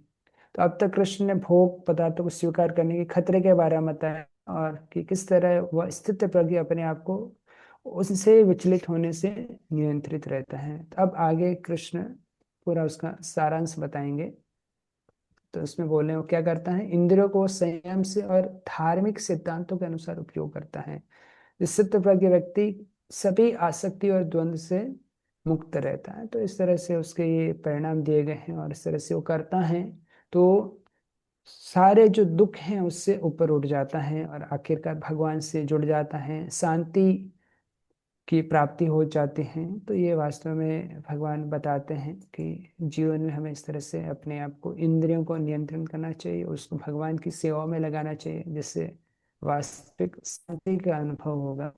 Speaker 1: तो अब तक कृष्ण ने भोग पदार्थों को स्वीकार करने के खतरे के बारे में बताया, और कि किस तरह वह स्थित प्रज्ञ अपने आप को उससे विचलित होने से नियंत्रित रहता है। तो अब आगे कृष्ण पूरा उसका सारांश बताएंगे। तो इसमें बोले वो क्या करता है, इंद्रियों को संयम से और धार्मिक सिद्धांतों के अनुसार उपयोग करता है। स्थित प्रज्ञ व्यक्ति सभी आसक्ति और द्वंद्व से मुक्त रहता है। तो इस तरह से उसके ये परिणाम दिए गए हैं, और इस तरह से वो करता है तो सारे जो दुख हैं उससे ऊपर उठ जाता है, और आखिरकार भगवान से जुड़ जाता है, शांति की प्राप्ति हो जाती है। तो ये वास्तव में भगवान बताते हैं कि जीवन में हमें इस तरह से अपने आप को इंद्रियों को नियंत्रण करना चाहिए, उसको भगवान की सेवा में लगाना चाहिए, जिससे वास्तविक शांति का अनुभव होगा।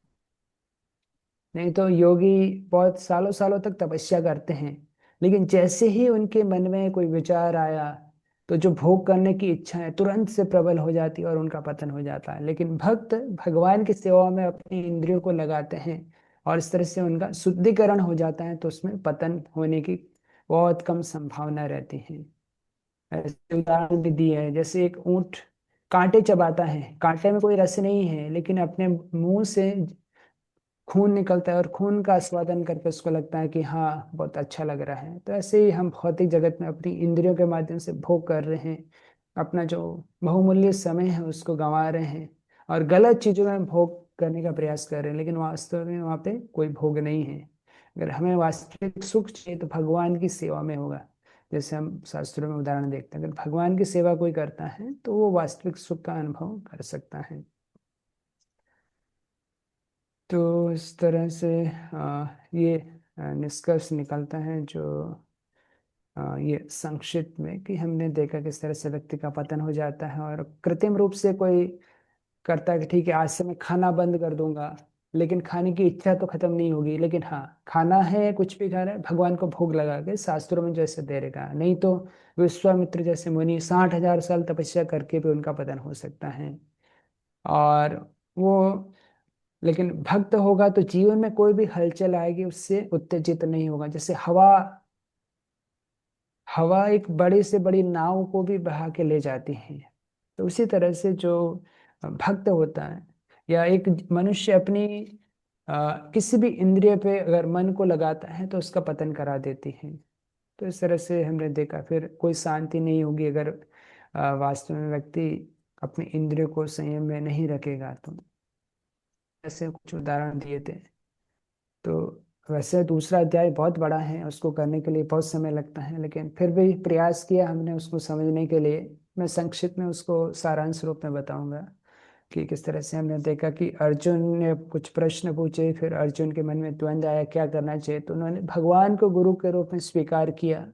Speaker 1: नहीं तो योगी बहुत सालों सालों तक तपस्या करते हैं, लेकिन जैसे ही उनके मन में कोई विचार आया तो जो भोग करने की इच्छा है तुरंत से प्रबल हो जाती है और उनका पतन हो जाता है। लेकिन भक्त भगवान की सेवा में अपनी इंद्रियों को लगाते हैं और इस तरह से उनका शुद्धिकरण हो जाता है, तो उसमें पतन होने की बहुत कम संभावना रहती है। ऐसे उदाहरण भी दिए है, जैसे एक ऊंट कांटे चबाता है, कांटे में कोई रस नहीं है, लेकिन अपने मुंह से खून निकलता है और खून का आस्वादन करके उसको लगता है कि हाँ बहुत अच्छा लग रहा है। तो ऐसे ही हम भौतिक जगत में अपनी इंद्रियों के माध्यम से भोग कर रहे हैं, अपना जो बहुमूल्य समय है उसको गंवा रहे हैं, और गलत चीजों में भोग करने का प्रयास कर रहे हैं, लेकिन वास्तव में वहाँ पे कोई भोग नहीं है। अगर हमें वास्तविक सुख चाहिए तो भगवान की सेवा में होगा। जैसे हम शास्त्रों में उदाहरण देखते हैं, अगर भगवान की सेवा कोई करता है तो वो वास्तविक सुख का अनुभव कर सकता है। तो इस तरह से ये निष्कर्ष निकलता है जो ये संक्षिप्त में, कि हमने देखा किस तरह से व्यक्ति का पतन हो जाता है। और कृत्रिम रूप से कोई करता है कि ठीक है आज से मैं खाना बंद कर दूंगा, लेकिन खाने की इच्छा तो खत्म नहीं होगी, लेकिन हाँ खाना है, कुछ भी खा रहा है, भगवान को भोग लगा के शास्त्रों में जैसे दे रखा। नहीं तो विश्वामित्र जैसे मुनि 60,000 साल तपस्या करके भी उनका पतन हो सकता है। और वो लेकिन भक्त होगा तो जीवन में कोई भी हलचल आएगी उससे उत्तेजित नहीं होगा। जैसे हवा, हवा एक बड़ी से बड़ी नाव को भी बहा के ले जाती है। तो उसी तरह से जो भक्त होता है, या एक मनुष्य अपनी किसी भी इंद्रिय पे अगर मन को लगाता है तो उसका पतन करा देती है। तो इस तरह से हमने देखा, फिर कोई शांति नहीं होगी अगर वास्तव में व्यक्ति अपने इंद्रियों को संयम में नहीं रखेगा। तो ऐसे कुछ उदाहरण दिए थे। तो वैसे दूसरा अध्याय बहुत बड़ा है, उसको करने के लिए बहुत समय लगता है, लेकिन फिर भी प्रयास किया हमने उसको समझने के लिए। मैं संक्षिप्त में उसको सारांश रूप में बताऊंगा कि किस तरह से हमने देखा कि अर्जुन ने कुछ प्रश्न पूछे, फिर अर्जुन के मन में द्वंद्व आया क्या करना चाहिए, तो उन्होंने भगवान को गुरु के रूप में स्वीकार किया।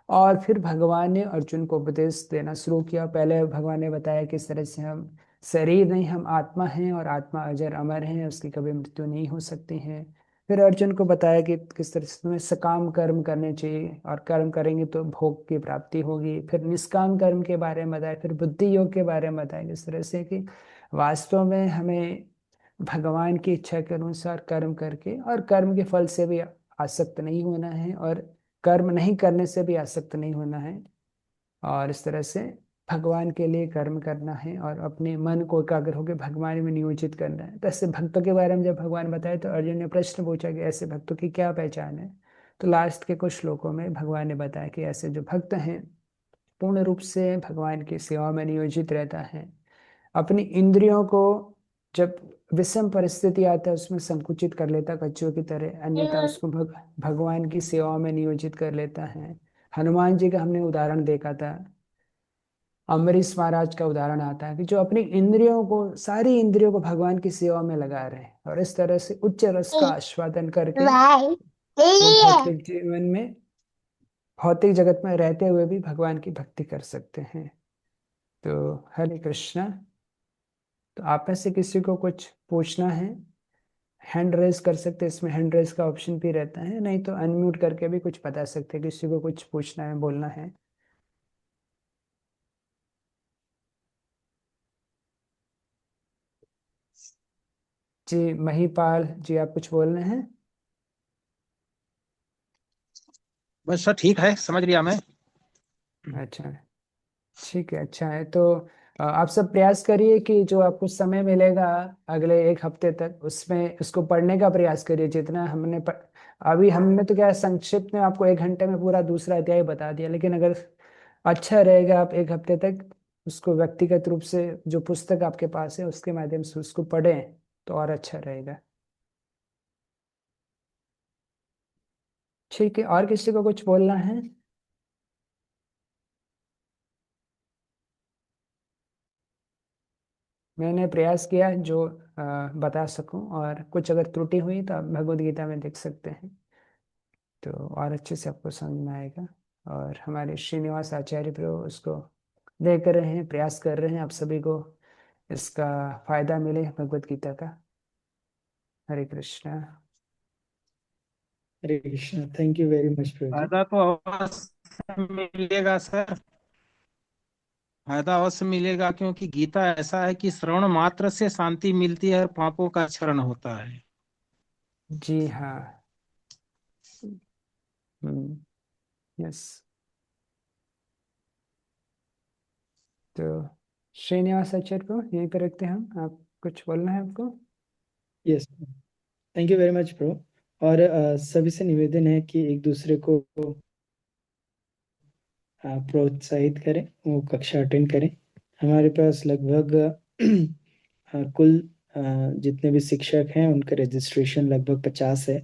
Speaker 1: और फिर भगवान ने अर्जुन को उपदेश देना शुरू किया। पहले भगवान ने बताया किस तरह से हम शरीर नहीं, हम आत्मा हैं, और आत्मा अजर अमर है, उसकी कभी मृत्यु नहीं हो सकती है। फिर अर्जुन को बताया कि किस तरह से तुम्हें सकाम कर्म करने चाहिए, और कर्म करेंगे तो भोग की प्राप्ति होगी। फिर निष्काम कर्म के बारे में बताया, फिर बुद्धि योग के बारे में बताया, किस तरह से कि वास्तव में हमें भगवान की इच्छा के अनुसार कर्म करके और कर्म के फल से भी आसक्त नहीं होना है, और कर्म नहीं करने से भी आसक्त नहीं होना है। और इस तरह से भगवान के लिए कर्म करना है और अपने मन को एकाग्र होकर भगवान में नियोजित करना है। तो ऐसे भक्तों के बारे में जब भगवान बताए तो अर्जुन ने प्रश्न पूछा कि ऐसे भक्तों की क्या पहचान है। तो लास्ट के कुछ श्लोकों में भगवान ने बताया कि ऐसे जो भक्त हैं पूर्ण रूप से भगवान की सेवा में नियोजित रहता है, अपनी इंद्रियों को जब विषम परिस्थिति आता है उसमें संकुचित कर लेता कच्चों की तरह, अन्यथा उसको भगवान की सेवा में नियोजित कर लेता है। हनुमान जी का हमने उदाहरण देखा था, अम्बरीश महाराज का उदाहरण आता है कि जो अपनी इंद्रियों को, सारी इंद्रियों को भगवान की सेवा में लगा रहे हैं, और इस तरह से उच्च रस का आस्वादन करके वो भौतिक जीवन में, भौतिक जगत में रहते हुए भी भगवान की भक्ति कर सकते हैं। तो हरे कृष्णा। तो आप में से किसी को कुछ पूछना है, हैंड रेज कर सकते हैं, इसमें हैंड रेज का ऑप्शन भी रहता है, नहीं तो अनम्यूट करके भी कुछ बता सकते हैं, किसी को कुछ पूछना है, बोलना है। जी महिपाल जी, आप कुछ बोल रहे हैं?
Speaker 4: बस सर ठीक है, समझ लिया मैं।
Speaker 1: अच्छा, ठीक है, अच्छा है। तो आप सब प्रयास करिए कि जो आपको समय मिलेगा अगले एक हफ्ते तक, उसमें उसको पढ़ने का प्रयास करिए जितना हमने अभी हमने तो क्या है, संक्षिप्त में आपको 1 घंटे में पूरा दूसरा अध्याय बता दिया, लेकिन अगर अच्छा रहेगा आप 1 हफ्ते तक उसको व्यक्तिगत रूप से, जो पुस्तक आपके पास है उसके माध्यम से उसको पढ़ें तो और अच्छा रहेगा। ठीक है, और किसी को कुछ बोलना है? मैंने प्रयास किया जो बता सकूं, और कुछ अगर त्रुटि हुई तो आप भगवद गीता में देख सकते हैं, तो और अच्छे से आपको समझ में आएगा। और हमारे श्रीनिवास आचार्य प्रभु उसको देख रहे हैं, प्रयास कर रहे हैं आप सभी को इसका फायदा मिले भगवद गीता का। Hare Krishna.
Speaker 2: Hare Krishna. Thank you very much प्रभु जी।
Speaker 4: फायदा तो अवश्य मिलेगा सर, फायदा अवश्य मिलेगा, क्योंकि गीता ऐसा है कि श्रवण मात्र से शांति मिलती है और पापों का क्षरण होता है।
Speaker 1: जी हाँ। यस। तो श्रीनिवास आचार्य प्रभु यहीं पे रखते हैं हम, आप कुछ बोलना है आपको?
Speaker 2: Yes, thank you very much प्रभु। और सभी से निवेदन है कि एक दूसरे को प्रोत्साहित करें, वो कक्षा अटेंड करें। हमारे पास लगभग कुल जितने भी शिक्षक हैं उनका रजिस्ट्रेशन लगभग 50 है।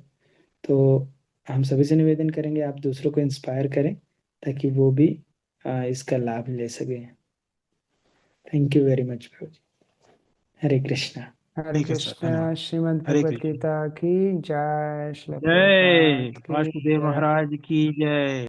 Speaker 2: तो हम सभी से निवेदन करेंगे आप दूसरों को इंस्पायर करें ताकि वो भी इसका लाभ ले सकें। थैंक यू वेरी मच प्रभु जी। हरे कृष्णा।
Speaker 1: हरे
Speaker 4: ठीक है सर,
Speaker 1: कृष्णा।
Speaker 4: धन्यवाद।
Speaker 1: श्रीमद्
Speaker 4: हरे
Speaker 1: भगवद
Speaker 4: कृष्ण।
Speaker 1: गीता की जय, श्रील
Speaker 4: जय
Speaker 1: प्रभुपाद की
Speaker 4: वासुदेव
Speaker 1: जय।
Speaker 4: महाराज की जय।